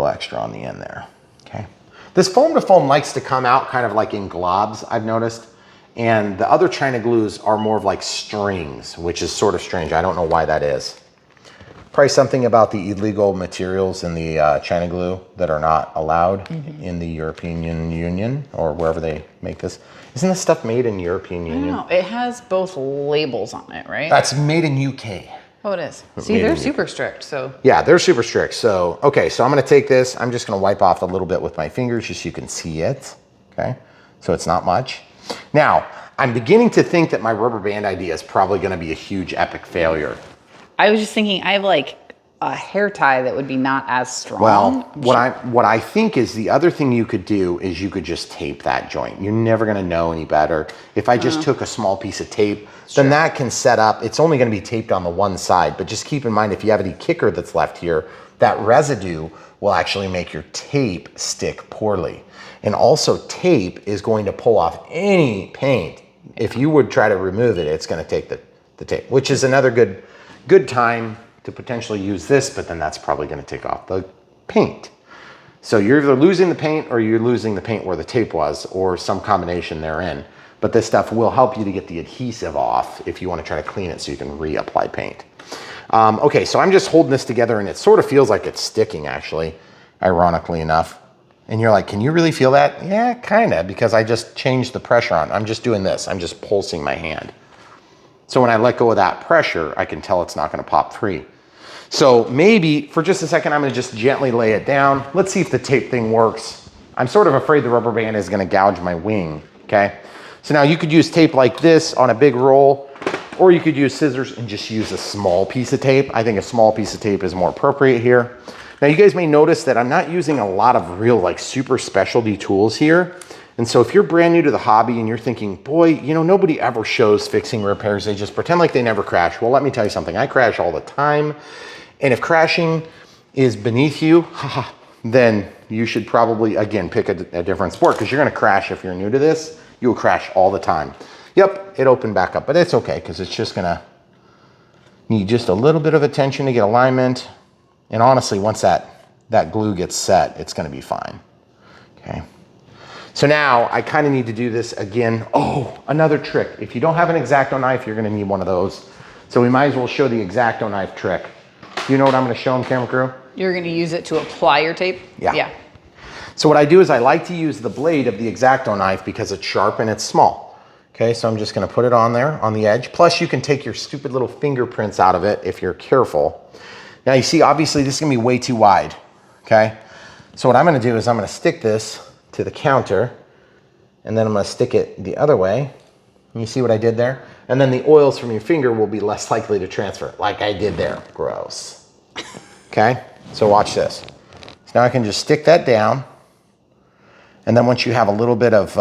extra on the end there. Okay. This foam to foam likes to come out kind of like in globs, I've noticed. And the other China glues are more of like strings, which is sort of strange. I don't know why that is. Probably something about the illegal materials in the China glue that are not allowed in the European Union or wherever they make this. Isn't this stuff made in European Union? No, it has both labels on it, right? That's made in UK. Oh, it is. See, they're super strict, so. Yeah, they're super strict. So, okay, so I'm gonna take this. I'm just gonna wipe off a little bit with my fingers just so you can see it, okay? So it's not much. Now, I'm beginning to think that my rubber band idea is probably gonna be a huge epic failure. I was just thinking, I have like a hair tie that would be not as strong. Well, what I think is the other thing you could do is you could just tape that joint. You're never gonna know any better. If I just took a small piece of tape, then that can set up, it's only gonna be taped on the one side, but just keep in mind if you have any kicker that's left here, that residue will actually make your tape stick poorly. And also tape is going to pull off any paint. If you would try to remove it, it's gonna take the tape, which is another good time to potentially use this, but then that's probably gonna take off the paint. So you're either losing the paint or you're losing the paint where the tape was, or some combination therein. but this stuff will help you to get the adhesive off if you want to try to clean it so you can reapply paint. Okay, so I'm just holding this together and it sort of feels like it's sticking actually, ironically enough. And you're like, can you really feel that? Yeah, kind of, because I just changed the pressure on. I'm just doing this. I'm just pulsing my hand. So when I let go of that pressure, I can tell it's not going to pop free. So maybe for just a second, I'm going to just gently lay it down. Let's see if the tape thing works. I'm sort of afraid the rubber band is going to gouge my wing, okay? So now you could use tape like this on a big roll, or you could use scissors and just use a small piece of tape. I think a small piece of tape is more appropriate here. Now you guys may notice that I'm not using a lot of real like super specialty tools here. And so if you're brand new to the hobby and you're thinking, boy, you know, nobody ever shows fixing repairs. They just pretend like they never crash. Well, let me tell you something. I crash all the time. And if crashing is beneath you, then you should probably, again, pick a different sport because you're going to crash if you're new to this. You will crash all the time. Yep, it opened back up, but it's okay because it's just going to need just a little bit of attention to get alignment. And honestly, once that glue gets set, it's going to be fine. Okay. So now I kind of need to do this again. Oh, another trick. If you don't have an X-Acto knife, you're going to need one of those. So we might as well show the X-Acto knife trick. You know what I'm going to show them, camera crew? You're going to use it to apply your tape? Yeah. Yeah. So what I do is I like to use the blade of the X-Acto knife because it's sharp and it's small. Okay, so I'm just going to put it on there on the edge. Plus you can take your stupid little fingerprints out of it if you're careful. Now you see, obviously this is going to be way too wide. Okay, so what I'm going to do is I'm going to stick this to the counter and then I'm going to stick it the other way. You see what I did there? And then the oils from your finger will be less likely to transfer, like I did there. Gross. Okay, so watch this. So now I can just stick that down. And then once you have a little bit of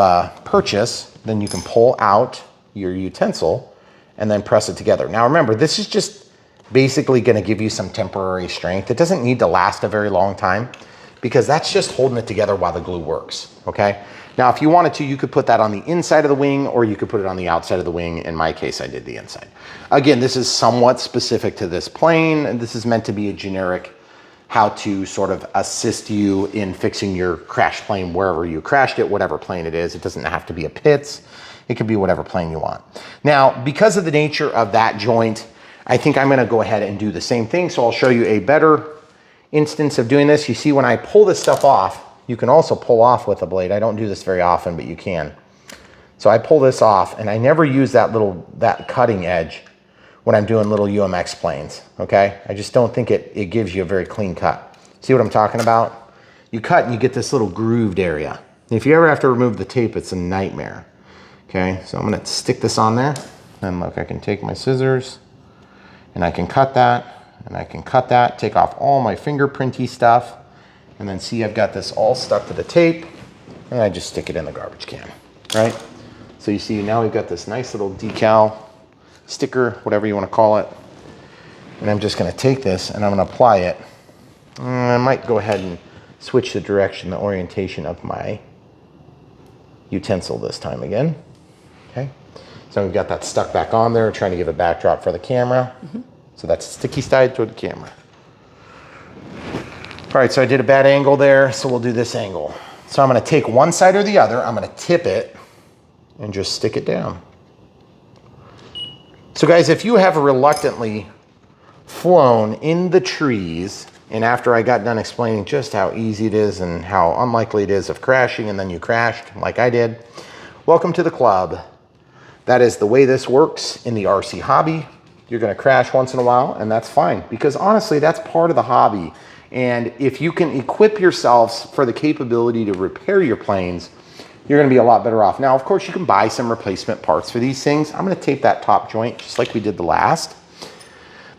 purchase, then you can pull out your utensil and then press it together. Now remember, this is just basically going to give you some temporary strength. It doesn't need to last a very long time because that's just holding it together while the glue works, okay? Now, if you wanted to, you could put that on the inside of the wing or you could put it on the outside of the wing. In my case, I did the inside. Again, this is somewhat specific to this plane, and this is meant to be a generic how to sort of assist you in fixing your crash plane wherever you crashed it, whatever plane it is. It doesn't have to be a Pitts. It could be whatever plane you want. Now, because of the nature of that joint, I think I'm gonna go ahead and do the same thing. So I'll show you a better instance of doing this. You see when I pull this stuff off, you can also pull off with a blade. I don't do this very often, but you can. So I pull this off and I never use that cutting edge when I'm doing little UMX planes, okay? I just don't think it gives you a very clean cut. See what I'm talking about? You cut and you get this little grooved area. And if you ever have to remove the tape, it's a nightmare. Okay, so I'm gonna stick this on there. And look, I can take my scissors and I can cut that and I can cut that, take off all my fingerprinty stuff, and then see I've got this all stuck to the tape and I just stick it in the garbage can, right? So you see now we've got this nice little decal, sticker, whatever you want to call it. And I'm just going to take this and I'm going to apply it. I might go ahead and switch the direction, the orientation of my utensil this time again. Okay. So we've got that stuck back on there, trying to give a backdrop for the camera. So that's sticky side toward the camera. All right, so I did a bad angle there, so we'll do this angle. So I'm going to take one side or the other, I'm going to tip it and just stick it down. So guys, if you have reluctantly flown in the trees, and after I got done explaining just how easy it is and how unlikely it is of crashing, and then you crashed like I did, welcome to the club. That is the way this works in the RC hobby. You're gonna crash once in a while, and that's fine, because honestly, that's part of the hobby. And if you can equip yourselves for the capability to repair your planes, you're gonna be a lot better off. Now, of course, you can buy some replacement parts for these things. I'm gonna tape that top joint just like we did the last.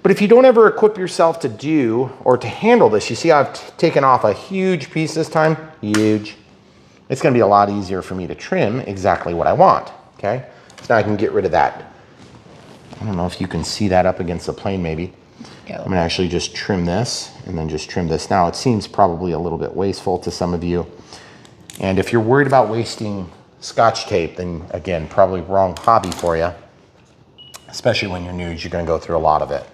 But if you don't ever equip yourself to do or to handle this, you see I've taken off a huge piece this time, huge. It's gonna be a lot easier for me to trim exactly what I want, okay? So now I can get rid of that. I don't know if you can see that up against the plane maybe. Yep. I'm gonna actually just trim this and then just trim this. Now it seems probably a little bit wasteful to some of you. And if you're worried about wasting Scotch tape, then again, probably wrong hobby for you, especially when you're new, you're gonna go through a lot of it.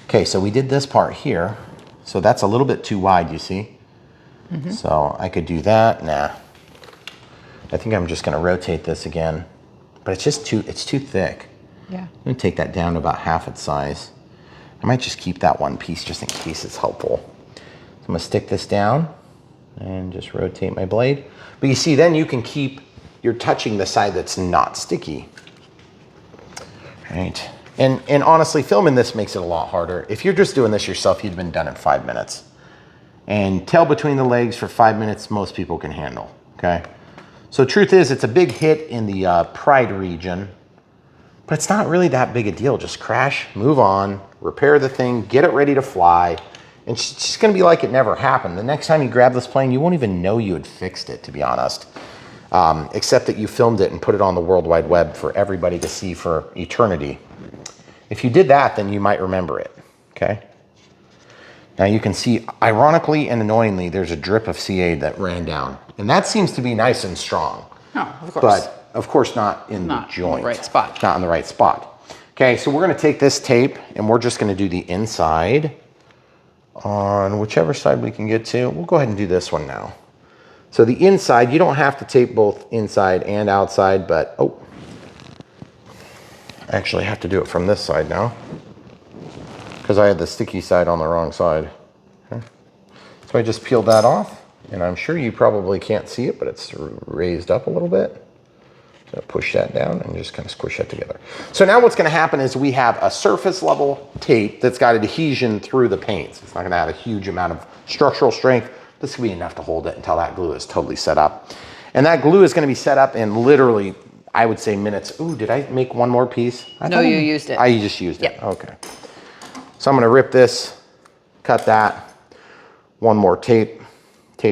Okay, so we did this part here. So that's a little bit too wide, you see? So I could do that, nah. I think I'm just gonna rotate this again, but it's just it's too thick. Yeah. I'm gonna take that down to about half its size. I might just keep that one piece just in case it's helpful. So I'm gonna stick this down and just rotate my blade. But you see, then you can keep, you're touching the side that's not sticky. Right. And honestly, filming this makes it a lot harder. If you're just doing this yourself, you'd been done in 5 minutes. And tail between the legs for 5 minutes, most people can handle, okay? So truth is, it's a big hit in the pride region, but it's not really that big a deal. Just crash, move on, repair the thing, get it ready to fly, and it's just gonna be like it never happened. The next time you grab this plane, you won't even know you had fixed it, to be honest. Except that you filmed it and put it on the World Wide Web for everybody to see for eternity. If you did that, then you might remember it, okay? Now you can see, ironically and annoyingly, there's a drip of CA that ran down. And that seems to be nice and strong. Oh, of course. But of course not in the joint. Not in the right spot. Not in the right spot. Okay, so we're gonna take this tape and we're just gonna do the inside on whichever side we can get to. We'll go ahead and do this one now. So the inside, you don't have to tape both inside and outside, but, oh. I actually have to do it from this side now because I had the sticky side on the wrong side. Okay. So I just peeled that off, and I'm sure you probably can't see it, but it's raised up a little bit. So push that down and just kind of squish that together. So now what's gonna happen is we have a surface level tape that's got adhesion through the paints. It's not gonna have a huge amount of structural strength. This will be enough to hold it until that glue is totally set up. And that glue is gonna be set up in literally, I would say minutes. Ooh, did I make one more piece? No, you used it. I just used it, Yep. okay. So I'm gonna rip this, cut that, one more tape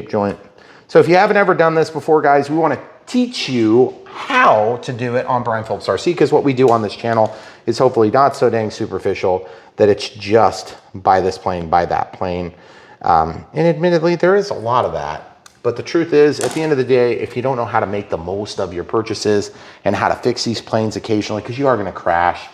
joint. So if you haven't ever done this before, guys, we wanna teach you how to do it on Brian Phillips RC, because what we do on this channel is hopefully not so dang superficial that it's just buy this plane, buy that plane. And admittedly, there is a lot of that. But the truth is, at the end of the day, if you don't know how to make the most of your purchases and how to fix these planes occasionally, because you are gonna crash,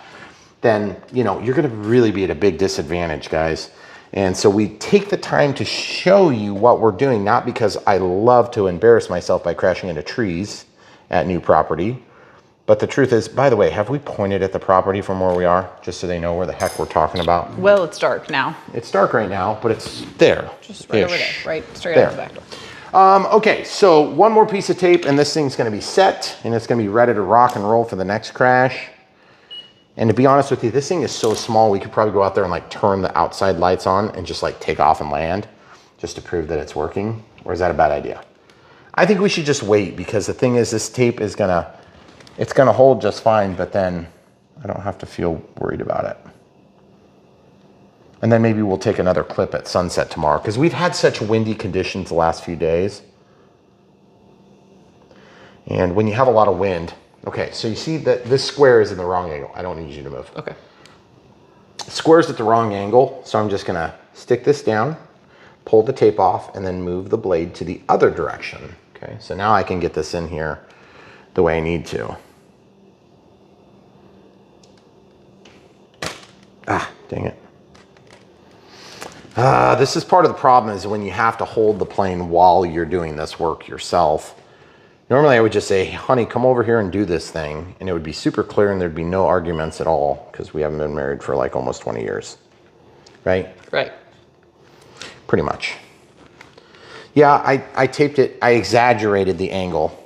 then you're gonna really be at a big disadvantage, guys. And so we take the time to show you what we're doing, not because I love to embarrass myself by crashing into trees at new property. But the truth is, by the way, have we pointed at the property from where we are, just so they know where the heck we're talking about? Well, it's dark now. It's dark right now, but it's there. Just right over there, right straight out the back door. Okay, so one more piece of tape and this thing's gonna be set and it's gonna be ready to rock and roll for the next crash. And to be honest with you, this thing is so small, we could probably go out there and like turn the outside lights on and just like take off and land just to prove that it's working. Or is that a bad idea? I think we should just wait, because the thing is, this tape is it's gonna hold just fine, but then I don't have to feel worried about it. And then maybe we'll take another clip at sunset tomorrow, because we've had such windy conditions the last few days. And when you have a lot of wind, okay, so you see that this square is in the wrong angle. I don't need you to move. Okay. Square's at the wrong angle, so I'm just gonna stick this down, pull the tape off, and then move the blade to the other direction. Okay, so now I can get this in here the way I need to. Ah, dang it. This is part of the problem, is when you have to hold the plane while you're doing this work yourself. Normally I would just say, honey, come over here and do this thing, and it would be super clear and there'd be no arguments at all, because we haven't been married for like almost 20 years, right? Right. Pretty much. Yeah, I taped it, I exaggerated the angle.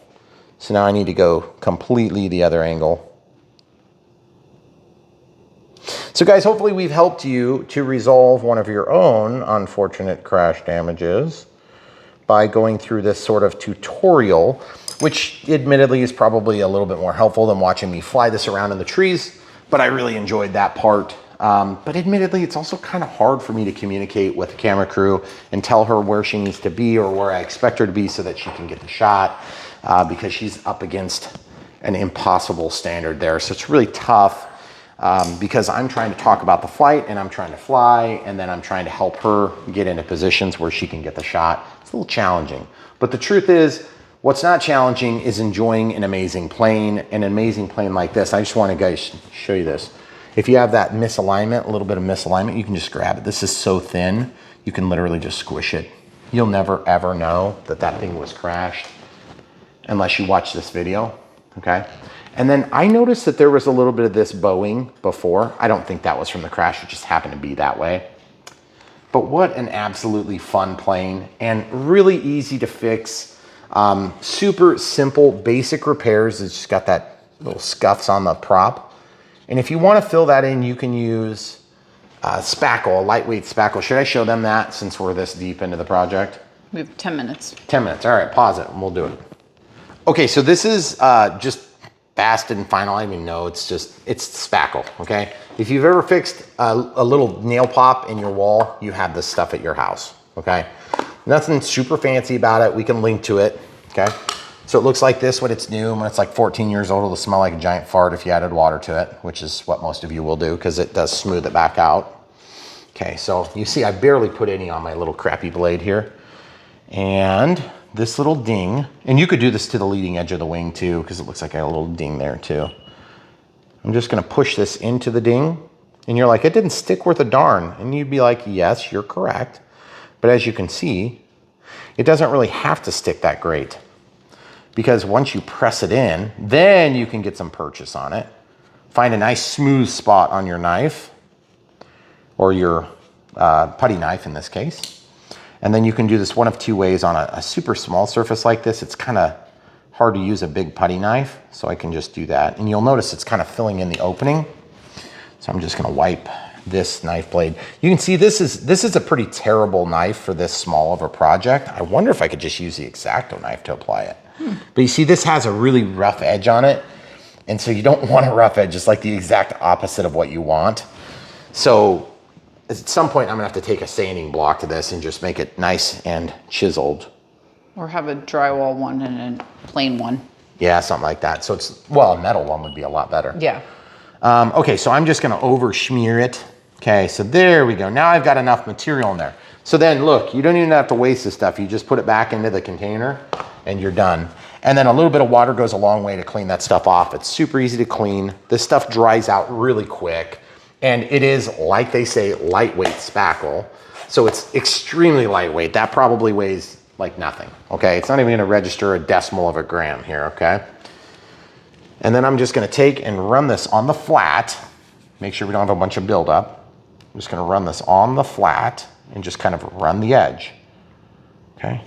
So now I need to go completely the other angle. So guys, hopefully we've helped you to resolve one of your own unfortunate crash damages by going through this sort of tutorial, which admittedly is probably a little bit more helpful than watching me fly this around in the trees, but I really enjoyed that part. But admittedly, it's also kind of hard for me to communicate with the camera crew and tell her where she needs to be or where I expect her to be so that she can get the shot, because she's up against an impossible standard there. So it's really tough, because I'm trying to talk about the flight and I'm trying to fly, and then I'm trying to help her get into positions where she can get the shot. It's a little challenging, but the truth is, what's not challenging is enjoying an amazing plane like this. I just want to, guys, show you this. If you have that misalignment, a little bit of misalignment, you can just grab it. This is so thin, you can literally just squish it. You'll never ever know that that thing was crashed. unless you watch this video, okay? And then I noticed that there was a little bit of this bowing before. I don't think that was from the crash, it just happened to be that way. But what an absolutely fun plane, and really easy to fix. Super simple, basic repairs. It's just got that little scuffs on the prop. And if you want to fill that in, you can use spackle, a lightweight spackle. Should I show them that since we're this deep into the project? We have 10 minutes. 10 minutes, all right, pause it and we'll do it. Okay, so this is just fast and final. I mean, no, it's spackle, okay? If you've ever fixed a little nail pop in your wall, you have this stuff at your house, okay? Nothing super fancy about it. We can link to it, okay? So it looks like this when it's new, and when it's like 14 years old, it'll smell like a giant fart if you added water to it, which is what most of you will do because it does smooth it back out. Okay, so you see I barely put any on my little crappy blade here. And this little ding, and you could do this to the leading edge of the wing too, because it looks like I got a little ding there too. I'm just gonna push this into the ding, and you're like, it didn't stick worth a darn. And you'd be like, yes, you're correct. But as you can see, it doesn't really have to stick that great, because once you press it in, then you can get some purchase on it. Find a nice smooth spot on your knife, or your putty knife in this case. And then you can do this one of two ways on a super small surface like this. It's kind of hard to use a big putty knife, so I can just do that. And you'll notice it's kind of filling in the opening. So I'm just gonna wipe this knife blade. You can see this is a pretty terrible knife for this small of a project. I wonder if I could just use the X-Acto knife to apply it. But you see, this has a really rough edge on it. And so you don't want a rough edge, it's like the exact opposite of what you want. So at some point, I'm gonna have to take a sanding block to this and just make it nice and chiseled. Or have a drywall one and a plain one. Yeah, something like that. So it's, well, a metal one would be a lot better. Yeah. Okay, so I'm just gonna over smear it. Okay, so there we go. Now I've got enough material in there. So then look, you don't even have to waste this stuff. You just put it back into the container and you're done. And then a little bit of water goes a long way to clean that stuff off. It's super easy to clean. This stuff dries out really quick. And it is, like they say, lightweight spackle. So it's extremely lightweight. That probably weighs like nothing, okay? It's not even gonna register a decimal of a gram here, okay? And then I'm just gonna take and run this on the flat. Make sure we don't have a bunch of buildup. I'm just gonna run this on the flat and just kind of run the edge, okay?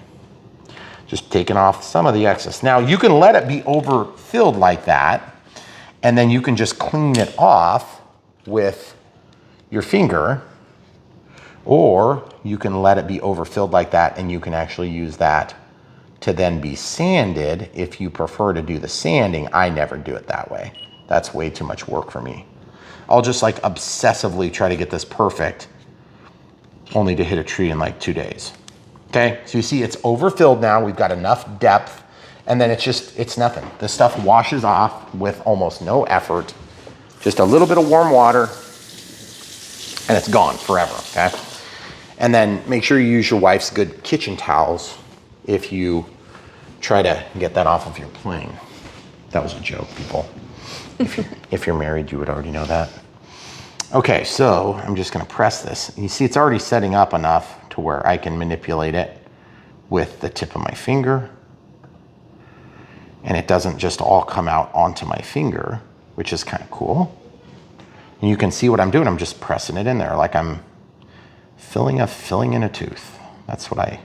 Just taking off some of the excess. Now you can let it be overfilled like that, and then you can just clean it off with your finger, or you can let it be overfilled like that and you can actually use that to then be sanded if you prefer to do the sanding. I never do it that way. That's way too much work for me. I'll just like obsessively try to get this perfect, only to hit a tree in like 2 days. Okay, so you see it's overfilled now. We've got enough depth, and then it's nothing. This stuff washes off with almost no effort. Just a little bit of warm water, and it's gone forever, okay? And then make sure you use your wife's good kitchen towels if you try to get that off of your plane. That was a joke, people. If you're married, you would already know that. Okay, so I'm just gonna press this. You see it's already setting up enough to where I can manipulate it with the tip of my finger. And it doesn't just all come out onto my finger, which is kind of cool. And you can see what I'm doing. I'm just pressing it in there like I'm filling in a tooth. That's what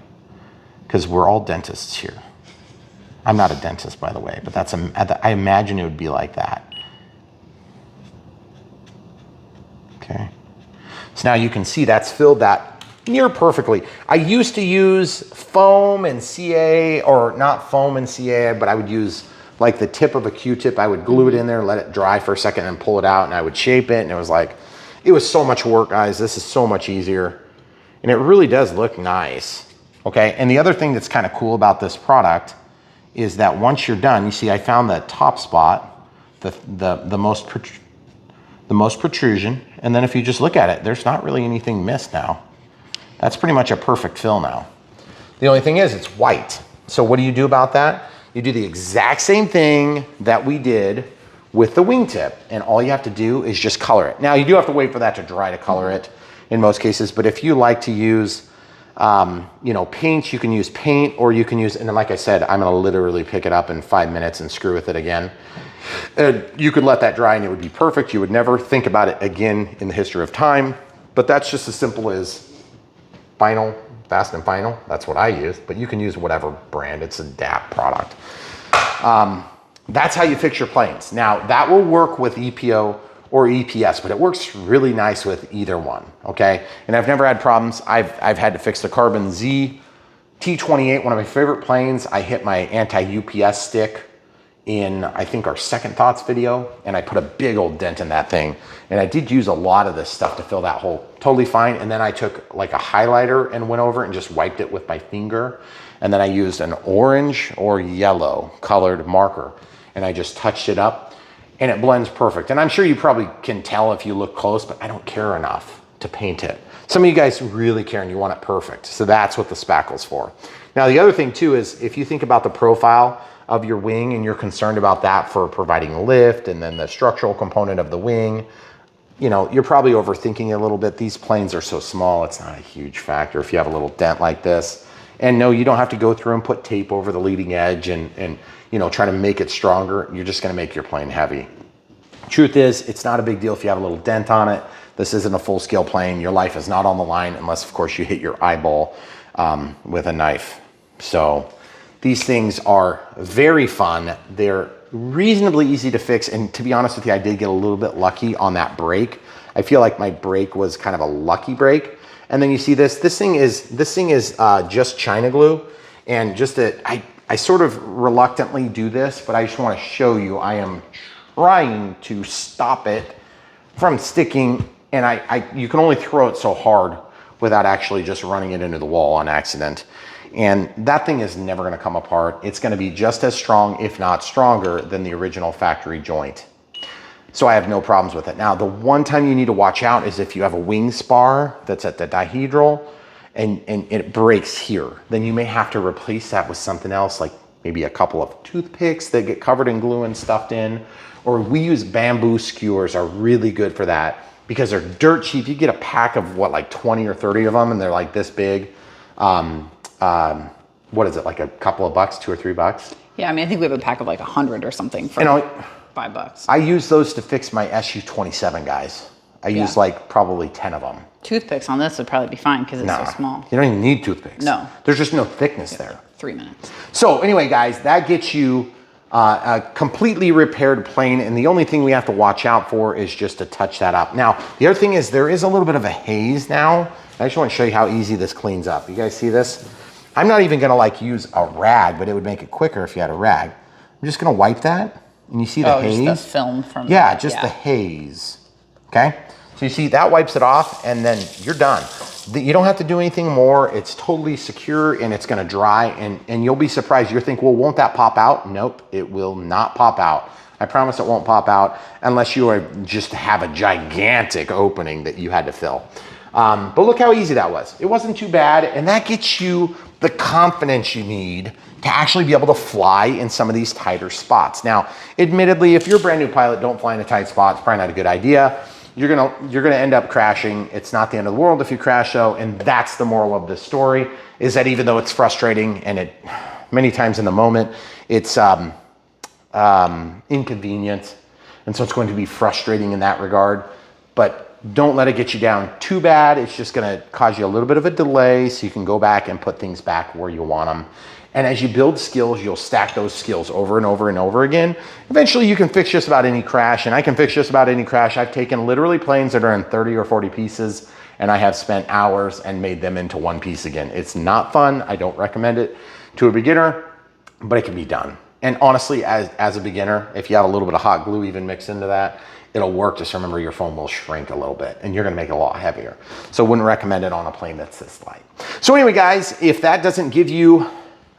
because we're all dentists here. I'm not a dentist, by the way, but I imagine it would be like that. Okay. So now you can see that's filled that near perfectly. I used to use foam and CA, or not foam and CA, but I would use like the tip of a Q-tip. I would glue it in there, let it dry for a second, and pull it out, and I would shape it. And it was so much work, guys. This is so much easier. And it really does look nice. Okay, and the other thing that's kind of cool about this product is that once you're done, you see I found the top spot, the most protrusion, and then if you just look at it, there's not really anything missed now. That's pretty much a perfect fill now. The only thing is it's white. So what do you do about that? You do the exact same thing that we did with the wingtip, and all you have to do is just color it. Now you do have to wait for that to dry to color it in most cases, but if you like to use You know, paint, you can use paint, or you can use, and then like I said, I'm gonna literally pick it up in 5 minutes and screw with it again. You could let that dry and it would be perfect. You would never think about it again in the history of time. But that's just as simple as vinyl, fast and final. That's what I use, but you can use whatever brand. It's a DAP product. That's how you fix your planes. Now that will work with EPO or EPS, but it works really nice with either one, okay? And I've never had problems. I've had to fix the Carbon Z T28, one of my favorite planes. I hit my anti-UPS stick in, I think, our Second Thoughts video, and I put a big old dent in that thing. And I did use a lot of this stuff to fill that hole, totally fine. And then I took like a highlighter and went over and just wiped it with my finger. And then I used an orange or yellow colored marker, and I just touched it up, and it blends perfect. And I'm sure you probably can tell if you look close, but I don't care enough to paint it. Some of you guys really care and you want it perfect. So that's what the spackle's for. Now, the other thing too is if you think about the profile of your wing and you're concerned about that for providing lift and then the structural component of the wing, you know, you're probably overthinking it a little bit. These planes are so small, it's not a huge factor if you have a little dent like this. And no, you don't have to go through and put tape over the leading edge and you know, try to make it stronger. You're just gonna make your plane heavy. Truth is, it's not a big deal if you have a little dent on it. This isn't a full-scale plane. Your life is not on the line unless, of course, you hit your eyeball with a knife. So these things are very fun. They're reasonably easy to fix. And to be honest with you, I did get a little bit lucky on that brake. I feel like my brake was kind of a lucky brake. And then you see this thing is just China glue. And just I sort of reluctantly do this, but I just want to show you, I am trying to stop it from sticking, and you can only throw it so hard without actually just running it into the wall on accident. And that thing is never gonna come apart. It's gonna be just as strong, if not stronger, than the original factory joint. So I have no problems with it. Now, the one time you need to watch out is if you have a wing spar that's at the dihedral and it breaks here, then you may have to replace that with something else, like maybe a couple of toothpicks that get covered in glue and stuffed in. Or we use bamboo skewers, are really good for that because they're dirt cheap. You get a pack of what, like 20 or 30 of them, and they're like this big. What is it, like a couple of bucks, $2 or $3? Yeah, I mean, I think we have a pack of like 100 or something for $5. I use those to fix my SU-27, guys. I use like probably 10 of them. Toothpicks on this would probably be fine because it's so small. You don't even need toothpicks. No. There's just no thickness there. 3 minutes. So anyway, guys, that gets you a completely repaired plane, and the only thing we have to watch out for is just to touch that up. Now, the other thing is there is a little bit of a haze now. I just want to show you how easy this cleans up. You guys see this? I'm not even gonna like use a rag, but it would make it quicker if you had a rag. I'm just gonna wipe that, and you see the haze? Just the film from the haze, okay? So you see that wipes it off, and then you're done. You don't have to do anything more. It's totally secure, and it's gonna dry, and you'll be surprised. You'll think, well, won't that pop out? Nope, it will not pop out. I promise it won't pop out unless you are just have a gigantic opening that you had to fill. But look how easy that was. It wasn't too bad, and that gets you the confidence you need to actually be able to fly in some of these tighter spots. Now, admittedly, if you're a brand new pilot, don't fly in a tight spot. It's probably not a good idea. You're gonna end up crashing. It's not the end of the world if you crash though, and that's the moral of this story, is that even though it's frustrating and it many times in the moment, it's inconvenient, and so it's going to be frustrating in that regard, but don't let it get you down too bad. It's just gonna cause you a little bit of a delay so you can go back and put things back where you want them. And as you build skills, you'll stack those skills over and over and over again. Eventually you can fix just about any crash, and I can fix just about any crash. I've taken literally planes that are in 30 or 40 pieces, and I have spent hours and made them into one piece again. It's not fun. I don't recommend it to a beginner, but it can be done. And honestly, as a beginner, if you have a little bit of hot glue even mixed into that, it'll work. Just remember your foam will shrink a little bit and you're gonna make it a lot heavier. So wouldn't recommend it on a plane that's this light. So anyway, guys, if that doesn't give you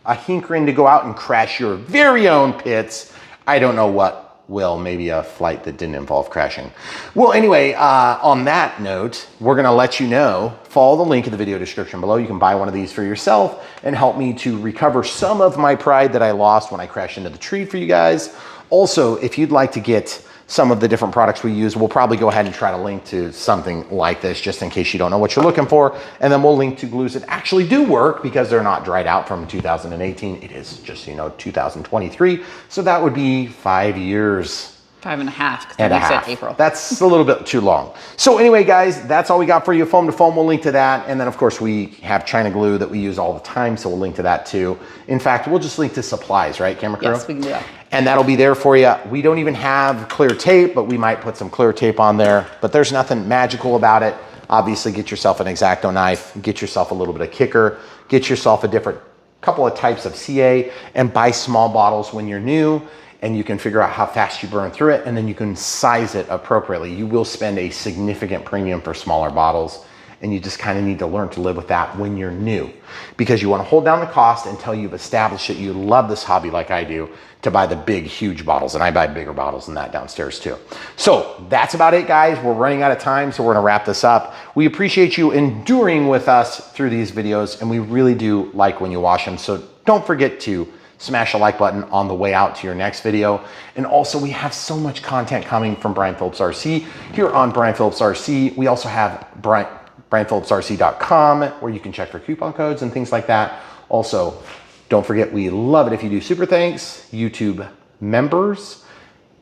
a hankering to go out and crash your very own pits, I don't know what will. Maybe a flight that didn't involve crashing. Well, anyway, on that note, we're gonna let you know, follow the link in the video description below. You can buy one of these for yourself and help me to recover some of my pride that I lost when I crashed into the tree for you guys. Also, if you'd like to get some of the different products we use. We'll probably go ahead and try to link to something like this just in case you don't know what you're looking for. And then we'll link to glues that actually do work because they're not dried out from 2018. It is just, so you know, 2023. So that would be 5 years. 5.5, because And a you said half. April. That's a little bit too long. So anyway, guys, that's all we got for you. Foam to foam, we'll link to that. And then of course we have China glue that we use all the time. So we'll link to that too. In fact, we'll just link to supplies, right, camera crew? Yes, we can do that. And that'll be there for you. We don't even have clear tape, but we might put some clear tape on there. But there's nothing magical about it. Obviously, get yourself an X-Acto knife, get yourself a little bit of kicker, get yourself a different couple of types of CA, and buy small bottles when you're new. And you can figure out how fast you burn through it, and then you can size it appropriately. You will spend a significant premium for smaller bottles, and you just kind of need to learn to live with that when you're new, because you want to hold down the cost until you've established that you love this hobby like I do, to buy the big, huge bottles. And I buy bigger bottles than that downstairs too. So that's about it, guys. We're running out of time, so we're gonna wrap this up. We appreciate you enduring with us through these videos, and we really do like when you watch them. So don't forget to smash the like button on the way out to your next video. And also, we have so much content coming from Brian Phillips RC here on Brian Phillips RC. We also have BrianPhillipsRC.com, where you can check for coupon codes and things like that. Also, don't forget, we love it if you do super thanks, YouTube members,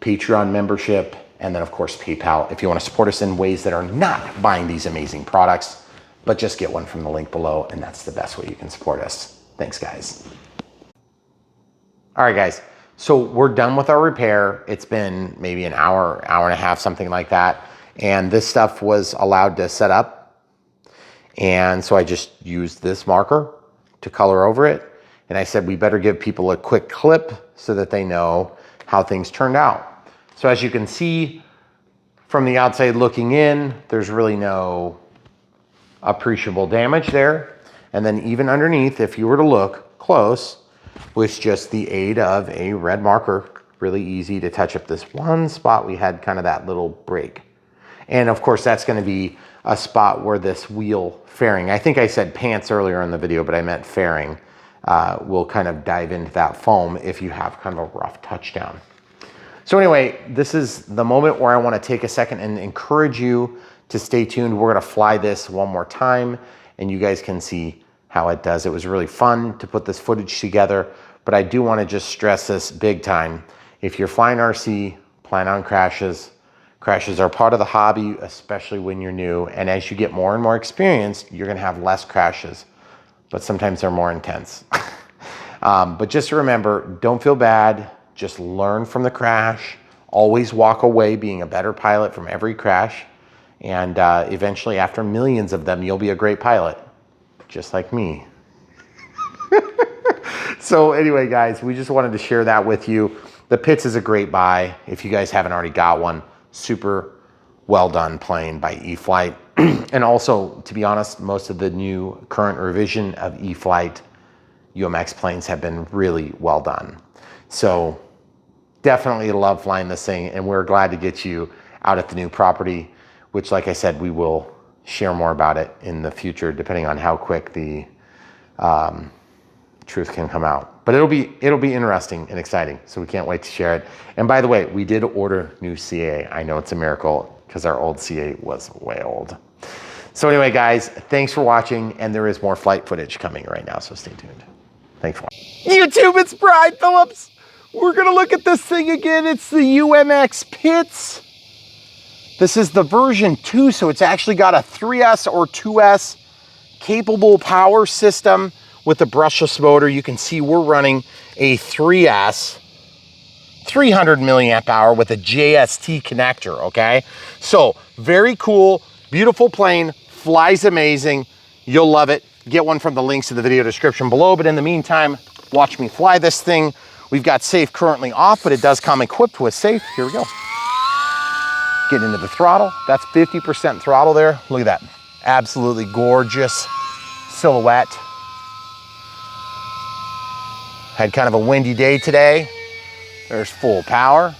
Patreon membership, and then of course PayPal if you want to support us in ways that are not buying these amazing products, but just get one from the link below, and that's the best way you can support us. Thanks, guys. All right, guys, so we're done with our repair. It's been maybe an hour, hour and a half, something like that. And this stuff was allowed to set up. And so I just used this marker to color over it. And I said, we better give people a quick clip so that they know how things turned out. So as you can see from the outside looking in, there's really no appreciable damage there. And then even underneath, if you were to look close, with just the aid of a red marker, really easy to touch up this one spot. We had kind of that little break. And of course, that's gonna be a spot where this wheel fairing, I think I said pants earlier in the video, but I meant fairing, will kind of dive into that foam if you have kind of a rough touchdown. So anyway, this is the moment where I wanna take a second and encourage you to stay tuned. We're gonna fly this one more time and you guys can see how it does. It was really fun to put this footage together, but I do want to just stress this big time. If you're flying RC, plan on crashes. Crashes are part of the hobby, especially when you're new. And as you get more and more experienced, you're going to have less crashes, but sometimes they're more intense. But just remember, don't feel bad. Just learn from the crash. Always walk away being a better pilot from every crash. And eventually, after millions of them, you'll be a great pilot. Just like me. So anyway, guys, we just wanted to share that with you. The Pitts is a great buy. If you guys haven't already got one, super well done plane by E-flite. And also, to be honest, most of the new current revision of E-flite UMX planes have been really well done. So definitely love flying this thing, and we're glad to get you out at the new property, which, like I said, we will share more about it in the future, depending on how quick the truth can come out. But it'll be interesting and exciting, so we can't wait to share it. And by the way, we did order new CA. I know it's a miracle because our old CA was way old. So anyway, guys, thanks for watching, and there is more flight footage coming right now, so stay tuned. Thanks for watching. YouTube, it's Brian Phillips. We're gonna look at this thing again. It's the UMX Pitts. This is the version 2, so it's actually got a 3S or 2S capable power system with the brushless motor. You can see we're running a 3S, 300 milliamp hour with a JST connector, okay? So very cool, beautiful plane, flies amazing. You'll love it. Get one from the links in the video description below, but in the meantime, watch me fly this thing. We've got safe currently off, but it does come equipped with safe. Here we go. Get into the throttle. That's 50% throttle there. Look at that. Absolutely gorgeous silhouette. Had kind of a windy day today. There's full power.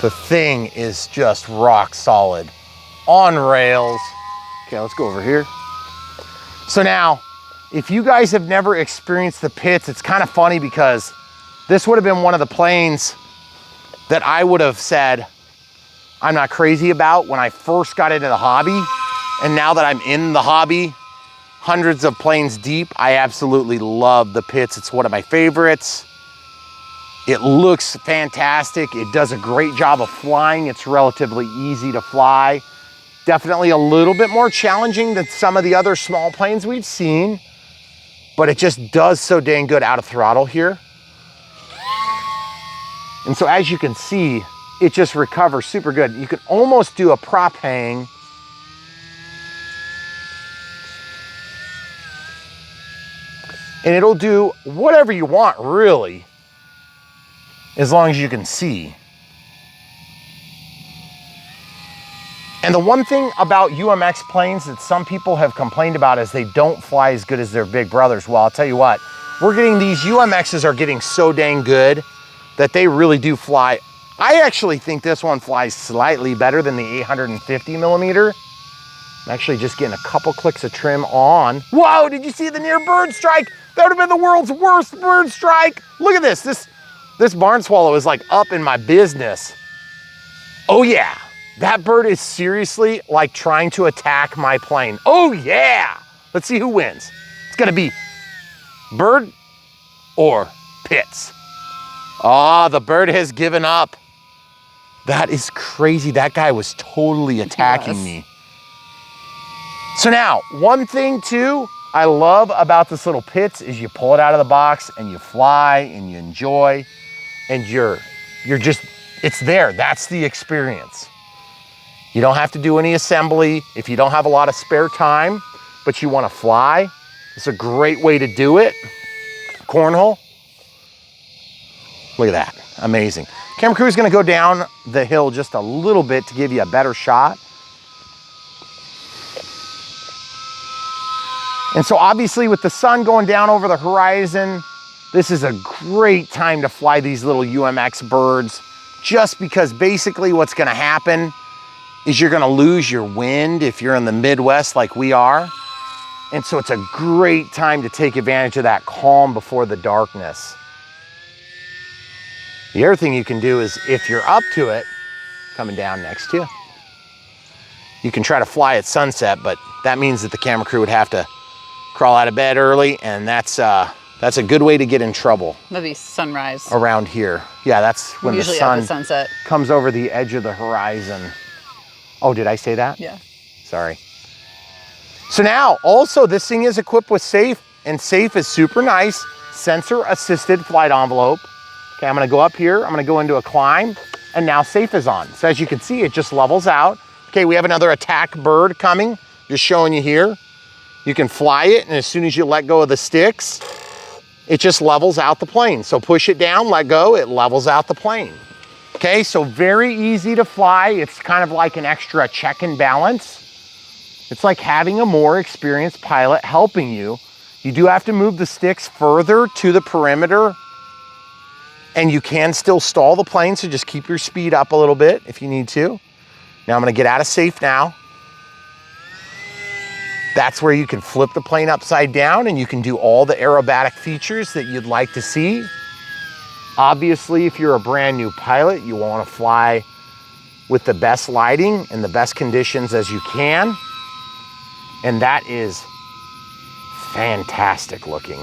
The thing is just rock solid. On rails. Okay, let's go over here. So now, if you guys have never experienced the Pitts, it's kind of funny because this would have been one of the planes that I would have said I'm not crazy about when I first got into the hobby. And now that I'm in the hobby, hundreds of planes deep, I absolutely love the Pitts. It's one of my favorites. It looks fantastic. It does a great job of flying. It's relatively easy to fly. Definitely a little bit more challenging than some of the other small planes we've seen, but it just does so dang good out of throttle here. And so as you can see, it just recovers super good. You can almost do a prop hang. And it'll do whatever you want, really, as long as you can see. And the one thing about UMX planes that some people have complained about is they don't fly as good as their big brothers. Well, I'll tell you what, these UMXs are getting so dang good that they really do fly. I actually think this one flies slightly better than the 850 millimeter. I'm actually just getting a couple clicks of trim on. Whoa, did you see the near bird strike? That would have been the world's worst bird strike. Look at this. This barn swallow is like up in my business. Oh yeah, that bird is seriously like trying to attack my plane. Oh yeah. Let's see who wins. It's gonna be bird or Pitts. Ah, the bird has given up. That is crazy. That guy was totally attacking me. So now, one thing too I love about this little Pitts is you pull it out of the box and you fly and you enjoy, and you're just, it's there. That's the experience. You don't have to do any assembly if you don't have a lot of spare time, but you want to fly. It's a great way to do it. Cornhole. Look at that, amazing. Camera crew is gonna go down the hill just a little bit to give you a better shot. And so obviously with the sun going down over the horizon, this is a great time to fly these little UMX birds, just because basically what's gonna happen is you're gonna lose your wind if you're in the Midwest like we are. And so it's a great time to take advantage of that calm before the darkness. The other thing you can do is if you're up to it, coming down next to you, you can try to fly at sunset, but that means that the camera crew would have to crawl out of bed early, and that's a good way to get in trouble. That'd be sunrise. Around here. Yeah, that's when the sun sunset comes over the edge of the horizon. Oh, did I say that? Yeah. Sorry. So now, also this thing is equipped with SAFE, and SAFE is super nice, sensor assisted flight envelope. Okay, I'm gonna go up here, I'm gonna go into a climb, and now SAFE is on. So as you can see, it just levels out. Okay, we have another attack bird coming, just showing you here. You can fly it, and as soon as you let go of the sticks, it just levels out the plane. So push it down, let go, it levels out the plane. Okay, so very easy to fly. It's kind of like an extra check and balance. It's like having a more experienced pilot helping you. You do have to move the sticks further to the perimeter, and you can still stall the plane, so just keep your speed up a little bit if you need to. Now I'm gonna get out of SAFE now. That's where you can flip the plane upside down and you can do all the aerobatic features that you'd like to see. Obviously, if you're a brand new pilot, you want to fly with the best lighting and the best conditions as you can. And that is fantastic looking.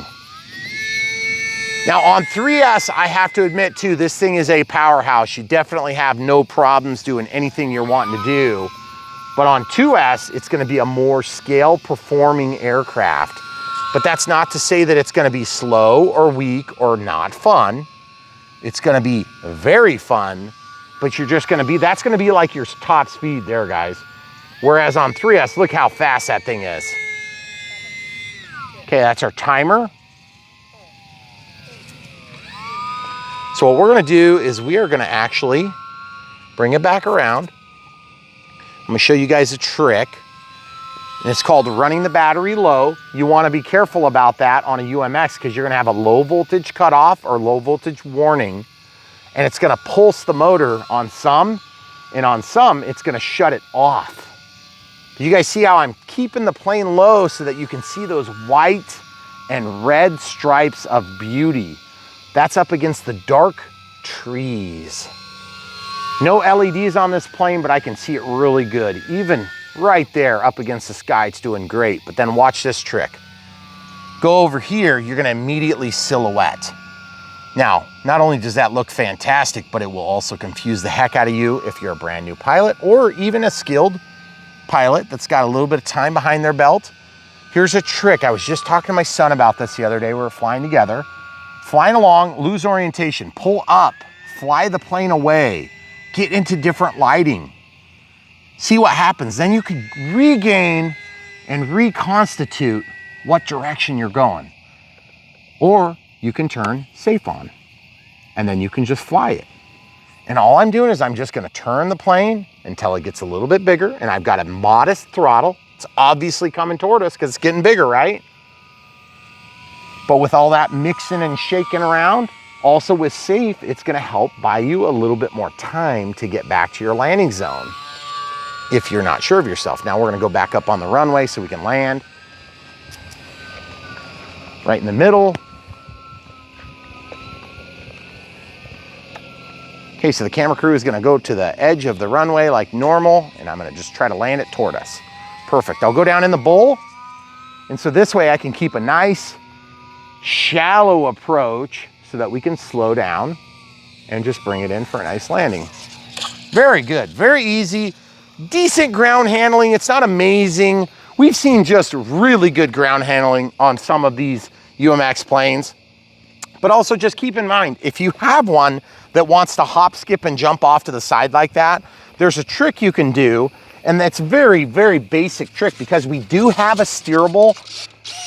Now on 3S, I have to admit too, this thing is a powerhouse. You definitely have no problems doing anything you're wanting to do. But on 2S, it's gonna be a more scale performing aircraft. But that's not to say that it's gonna be slow or weak or not fun. It's gonna be very fun, but you're just gonna be, that's gonna be like your top speed there, guys. Whereas on 3S, look how fast that thing is. Okay, that's our timer. So what we're gonna do is we are gonna actually bring it back around. I'm gonna show you guys a trick, and it's called running the battery low. You wanna be careful about that on a UMX because you're gonna have a low voltage cutoff or low voltage warning, and it's gonna pulse the motor on some, and on some, it's gonna shut it off. You guys see how I'm keeping the plane low so that you can see those white and red stripes of beauty. That's up against the dark trees. No LEDs on this plane, but I can see it really good. Even right there up against the sky, it's doing great. But then watch this trick. Go over here, you're gonna immediately silhouette. Now, not only does that look fantastic, but it will also confuse the heck out of you if you're a brand new pilot or even a skilled pilot that's got a little bit of time behind their belt. Here's a trick. I was just talking to my son about this the other day. We were flying together. Flying along, lose orientation, pull up, fly the plane away, get into different lighting. See what happens. Then you can regain and reconstitute what direction you're going. Or you can turn safe on and then you can just fly it. And all I'm doing is I'm just gonna turn the plane until it gets a little bit bigger, and I've got a modest throttle. It's obviously coming toward us because it's getting bigger, right? But with all that mixing and shaking around, also with safe, it's gonna help buy you a little bit more time to get back to your landing zone if you're not sure of yourself. Now we're gonna go back up on the runway so we can land. Right in the middle. Okay, so the camera crew is gonna go to the edge of the runway like normal, and I'm gonna just try to land it toward us. Perfect, I'll go down in the bowl, and so this way I can keep a nice, shallow approach so that we can slow down and just bring it in for a nice landing. Very good, very easy, decent ground handling. It's not amazing. We've seen just really good ground handling on some of these UMX planes. But also just keep in mind, if you have one that wants to hop, skip, and jump off to the side like that, there's a trick you can do, and that's very, very basic trick because we do have a steerable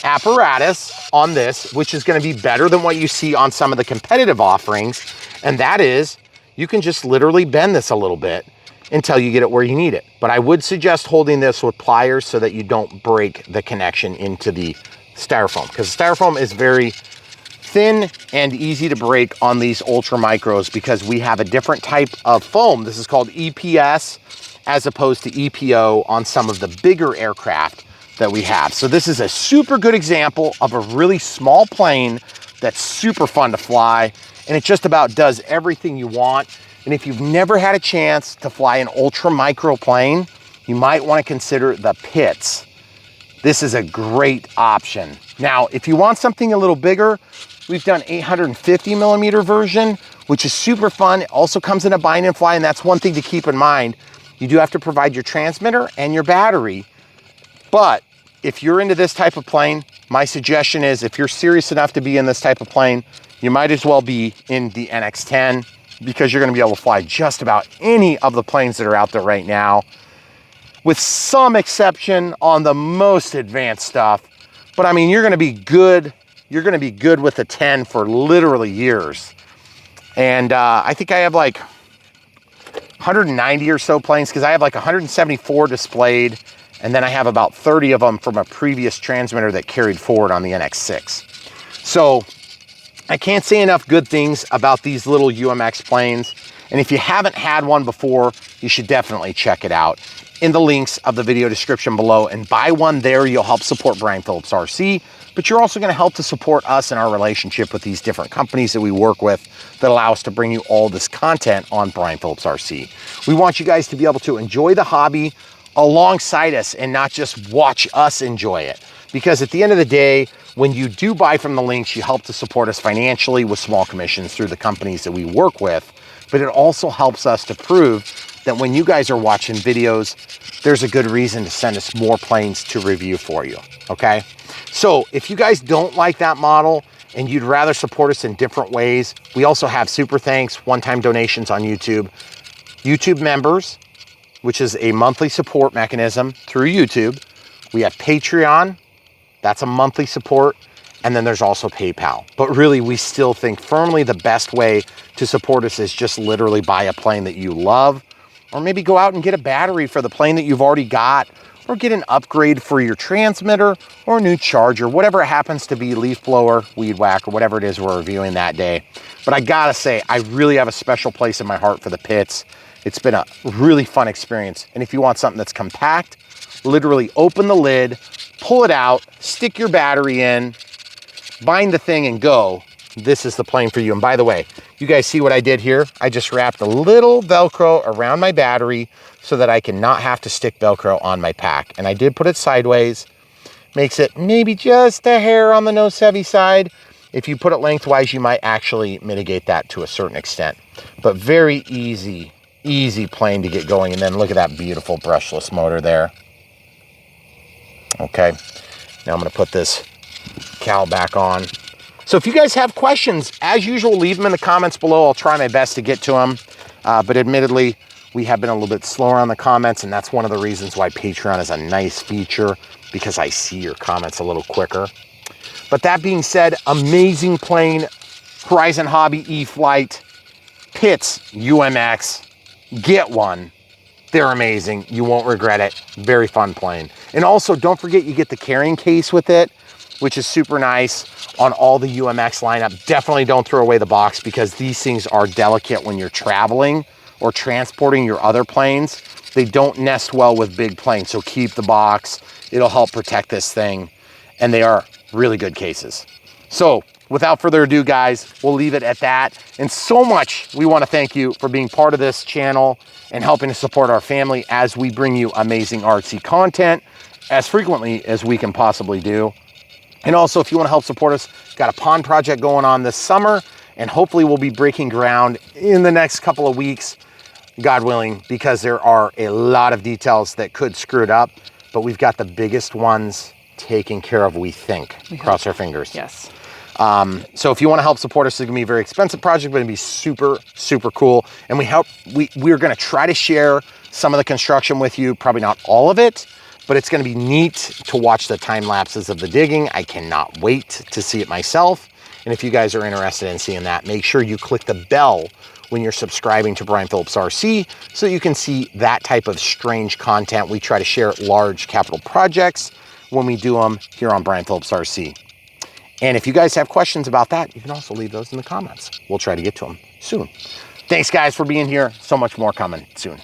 apparatus on this, which is gonna be better than what you see on some of the competitive offerings, and that is, you can just literally bend this a little bit until you get it where you need it. But I would suggest holding this with pliers so that you don't break the connection into the styrofoam, because styrofoam is very thin and easy to break on these ultra micros because we have a different type of foam. This is called EPS as opposed to EPO on some of the bigger aircraft that we have. So this is a super good example of a really small plane that's super fun to fly, and it just about does everything you want. And if you've never had a chance to fly an ultra micro plane, you might want to consider the Pitts. This is a great option. Now, if you want something a little bigger, we've done 850 millimeter version, which is super fun. It also comes in a bind and fly, and that's one thing to keep in mind. You do have to provide your transmitter and your battery. But if you're into this type of plane, my suggestion is if you're serious enough to be in this type of plane, you might as well be in the NX10 because you're gonna be able to fly just about any of the planes that are out there right now, with some exception on the most advanced stuff. But I mean, you're gonna be good. You're gonna be good with the 10 for literally years. And I think I have like 190 or so planes because I have like 174 displayed, and then I have about 30 of them from a previous transmitter that carried forward on the NX6. So I can't say enough good things about these little UMX planes. And if you haven't had one before, you should definitely check it out in the links of the video description below and buy one there. You'll help support Brian Phillips RC, but you're also gonna help to support us in our relationship with these different companies that we work with that allow us to bring you all this content on Brian Phillips RC. We want you guys to be able to enjoy the hobby alongside us and not just watch us enjoy it. Because at the end of the day, when you do buy from the links, you help to support us financially with small commissions through the companies that we work with, but it also helps us to prove that when you guys are watching videos, there's a good reason to send us more planes to review for you, okay? So if you guys don't like that model and you'd rather support us in different ways, we also have super thanks, one-time donations on YouTube, YouTube members, which is a monthly support mechanism through YouTube. We have Patreon, that's a monthly support, and then there's also PayPal. But really, we still think firmly the best way to support us is just literally buy a plane that you love, or maybe go out and get a battery for the plane that you've already got, or get an upgrade for your transmitter, or a new charger, whatever it happens to be, leaf blower, weed whack, or whatever it is we're reviewing that day. But I gotta say, I really have a special place in my heart for the Pitts. It's been a really fun experience. And if you want something that's compact, literally open the lid, pull it out, stick your battery in, bind the thing and go, this is the plane for you. And by the way, You guys see what I did here? I just wrapped a little Velcro around my battery so that I can not have to stick Velcro on my pack. And I did put it sideways. Makes it maybe just a hair on the nose heavy side. If you put it lengthwise, you might actually mitigate that to a certain extent. But very easy plane to get going. And then look at that beautiful brushless motor there. Okay, now I'm gonna put this cowl back on. So if you guys have questions, as usual, leave them in the comments below. I'll try my best to get to them. But admittedly, we have been a little bit slower on the comments, and that's one of the reasons why Patreon is a nice feature, because I see your comments a little quicker. But that being said, amazing plane, Horizon Hobby E-flite, Pitts UMX, get one. They're amazing. You won't regret it. Very fun plane. And also, don't forget you get the carrying case with it, which is super nice on all the UMX lineup. Definitely don't throw away the box, because these things are delicate when you're traveling or transporting your other planes. They don't nest well with big planes, so keep the box. It'll help protect this thing. And they are really good cases. So without further ado, guys, we'll leave it at that. And so much we want to thank you for being part of this channel and helping to support our family as we bring you amazing artsy content as frequently as we can possibly do. And also, if you want to help support us, got a pond project going on this summer, and hopefully we'll be breaking ground in the next couple of weeks, God willing, because there are a lot of details that could screw it up, but we've got the biggest ones taken care of, we think. Cross our fingers. Yes. So if you want to help support us, it's gonna be a very expensive project, but it'll be super, super cool. And we're gonna try to share some of the construction with you, probably not all of it, but it's gonna be neat to watch the time lapses of the digging. I cannot wait to see it myself. And if you guys are interested in seeing that, make sure you click the bell when you're subscribing to Brian Phillips RC so you can see that type of strange content. We try to share large capital projects when we do them here on Brian Phillips RC. And if you guys have questions about that, you can also leave those in the comments. We'll try to get to them soon. Thanks, guys, for being here. So much more coming soon.